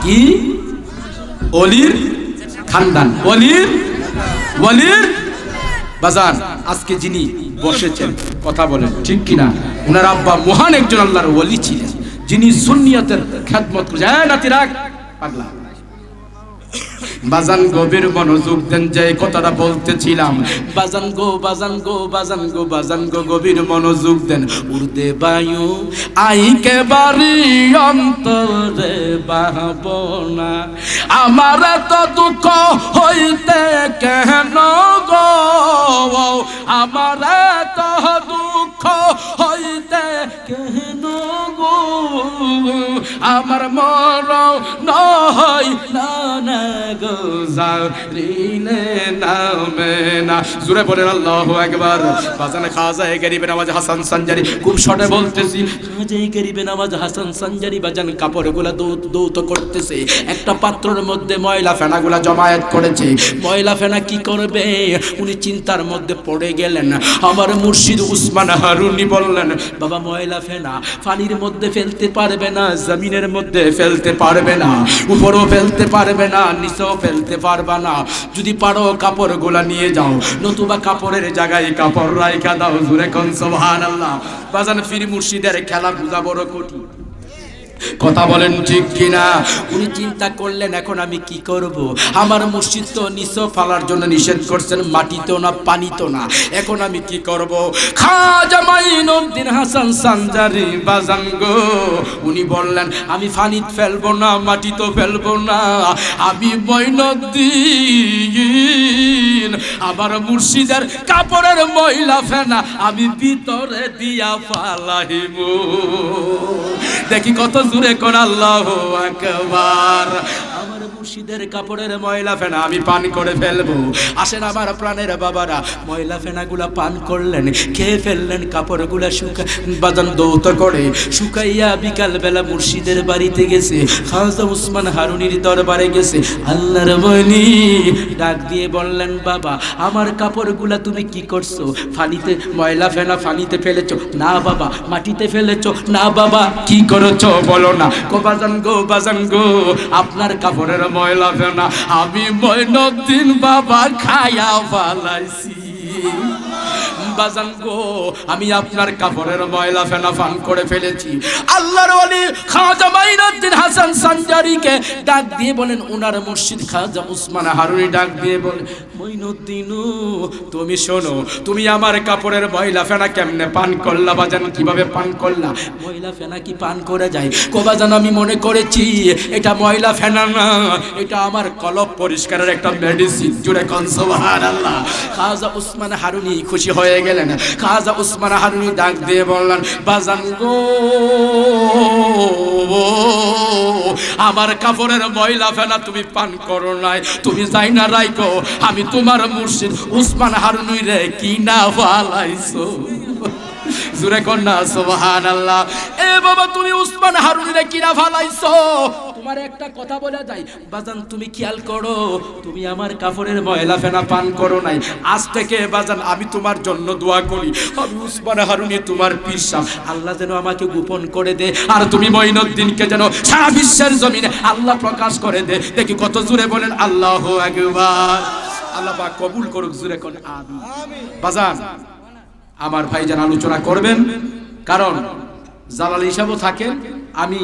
Speaker 1: কি ওলির খানদান, ওলির বাজার। আজকে যিনি বসেছেন কথা বলেন ঠিক কিনা, উনার আব্বা মহান একজন আল্লাহর ওলি ছিলেন, যিনি সুন্নিয়তের খেদমত করে। নাতি রাখ পাগলা বাজান, গভীর মনোযোগ দেন, যে কথাটা বলতেছিলাম। বাজান গো বাজান গো বাজান গো বাজান গো, গভীর মনোযোগ দেন। উড়তে বায়ু আইকে বাড়ি অন্তরে বাহবনা, আমার তো দুঃখ হইতে কেন গো, আমার তো দুঃখ হইতে কেন গো, আমার মর নয় না না গো জারিনে নামে না। জোরে বলেন আল্লাহু আকবার। বাজানে খাজায়ে গরিবে নওয়াজ হাসান সানজারি, খুব শর্টে বলতেছি, খাজায়ে গরিবে নওয়াজ হাসান সানজারি বাজান কাপড়গুলা দৌত করতেছে, একটা পাত্রের মধ্যে ময়লা ফেনাগুলা জমায়েত করেছে। ময়লা ফেনা কি করবে, উনি চিন্তার মধ্যে পড়ে গেলেন। আমার মুর্শিদ উসমান হারুনি বললেন, বাবা ময়লা ফেনা পানির মধ্যে ফেলতে পারবে না, জমিনের মধ্যে ফেলতে পারবে না, উপরও ফেলতে পারবে না, নিচেও ফেলতে পারবে না। যদি পারো কাপড়গুলা নিয়ে যাও, নতুবা কাপড়ের জায়গায় কাপড় রাইখা দাও। জোরে কোন সুবহানাল্লাহ। বাজান ফির মুর্শিদের খেলা বুঝা বড় কঠিন, কথা বলেন ঠিক কিনা। উনি চিন্তা করলেন, এখন আমি কি করব, আমার মুর্শিদ তো নিচে ফালার জন্য নিষেধ করছেন, মাটিতেও না পানিতেও না, এখন আমি কি করব। খাজা মাইনুদ্দিন হাসান সানজারি বাজান গো, উনি বললেন, আমি পানিতে ফেলবো না, মাটিতেও ফেলবো না, আমি মাইনুদ্দিন আমার মুর্শিদের কাপড়ের ময়লা ফেনা আমি ভিতরে দিয়া ফালাইব। দেখি কত জোরে কোন আল্লাহু আকবার। আমার মুর্শিদের কাপড়ের ময়লা ফেনা আমি পান করে ফেলবো। আসেন আমার প্রাণের বাবারা, ময়লা ফেনাগুলা পান করলেন, খেয়ে ফেললেন, কাপড়গুলা শুকা বাজান দৌত করে শুকাইয়া বিকাল বেলা মুর্শিদের বাড়িতে গেছে, খাজা উসমান হারুনির দরবারে গেছে। আল্লাহর ওলি ডাক দিয়ে বললেন, বাবা আমার কাপড়গুলা তুমি কি করছো, পানিতে ময়লা ফেনা পানিতে ফেলেছো? না বাবা। মাটিতে ফেলেছো? না বাবা। কি করেছো বলো না। গো বাজান গো, আপনার কাপড়ের ময়লা ফেনা আমি মইনুদ্দিন বাবা খায়া ফালাইছি। বাজান গো, আমি আপনার কাপড়ের ময়লা ফেনা পান করে ফেলেছি। আল্লাহর ওলি খাজা মাইনুদ্দিন হাসান সানজারিকে ডাক দিয়ে বলেন, ওনার মুর্শিদ খাজা উসমান হারুনি ডাক দিয়ে বলেন, মাইনুদ্দিন তুমি শোনো, তুমি আমার কাপড়ের ময়লা ফেনা কেমনে পান করলা বাজান, কিভাবে পান করলা? ময়লা ফেনা কি পান করে যায়? কো বাজান আমি মনে করেছি এটা ময়লা ফেনা না, এটা আমার কলব পরিষ্কারের একটা মেডিসিন। জুড়ে কোন সুবহানাল্লাহ। খাজা উসমান হারুনি খুশি হয়ে গেলেন। খাজা উসমান হারুনি ডাক দিয়ে বললেন, বাজান গো আমার কাপড়ের ময়লা ফেনা তুমি পান করো নাই, তুমি যাই না রাইকো, আমি তোমার মুর্শিদ উসমান হারুনি রে কি না ফালাইছো। জোরে কন্যা সুবহানাল্লাহ। এ বাবা তুমি উসমান হারুনিরে কিনা ফালাইছো? তোমার একটা কথা বলে যাই বাজান, তুমি খেয়াল করো, তুমি আমার কাপড়ের ময়লা ফেনা পান করো নাই। আজ থেকে বাজান আমি তোমার জন্য দোয়া করি, আমি উসমান হারুনি তোমার পীর সাহেব, আল্লাহ যেন আমাকে গোপন করে দে, আর তুমি মঈনুদ্দিনকে যেন সারা বিশ্বের জমিনে আল্লাহ প্রকাশ করে দে। দেখি কত জোরে বলেন আল্লাহু আকবার। আল্লাহ পাক কবুল করুক। জোরে কোন আমিন। বাজান আমার ভাইজান আলোচনা করবেন, কারণ জালাল হিসাবও থাকেন, আমি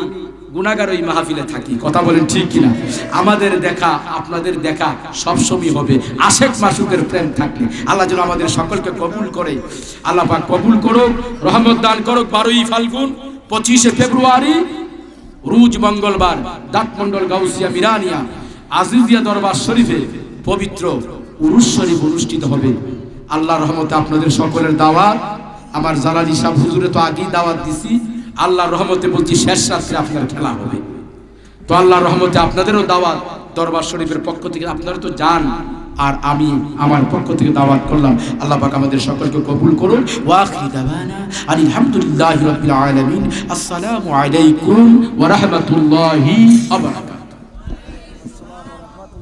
Speaker 1: গুনাহগার ওই মাহফিলে থাকি। কথা বলেন ঠিক কিনা? আমাদের দেখা আপনাদের দেখা সবসময় হবে আশেক মাসুকের প্রেম থাকলে। আল্লাহ যেন আমাদের সকলকে কবুল করে। আল্লাহ পাক কবুল করুক, রহমত দান করুক। 12ই ফাল্গুন 25শে ফেব্রুয়ারি রোজ মঙ্গলবার দাঁতমন্ডল গাউসিয়া মিরানিয়া আজিজিয়া দরবার শরীফে পবিত্র উরুস শরীফ অনুষ্ঠিত হবে। আল্লাহর রহমতে আপনাদের সকলের দাওয়াত আমার জালালি সাহেব হুজুরে তো আগেই দাওয়াত দিছি, আল্লাহর রহমতে বলছি শেষ রাত্রে আপনার খেলা হবে। তো আল্লাহর রহমতে আপনাদেরও দাওয়াত দরবার শরীফের পক্ষ থেকে, আপনারা তো যান, আর আমি আমার পক্ষ থেকে দাওয়াত করলাম। আল্লাহ পাক আমাদের সকলকে কবুল করুন। ওয়া আখিরু দাওয়ানা আলহামদুলিল্লাহি রাব্বিল আলামিন। আসসালামু আলাইকুম ওয়া রাহমাতুল্লাহি ওয়া বারাকাতুহু।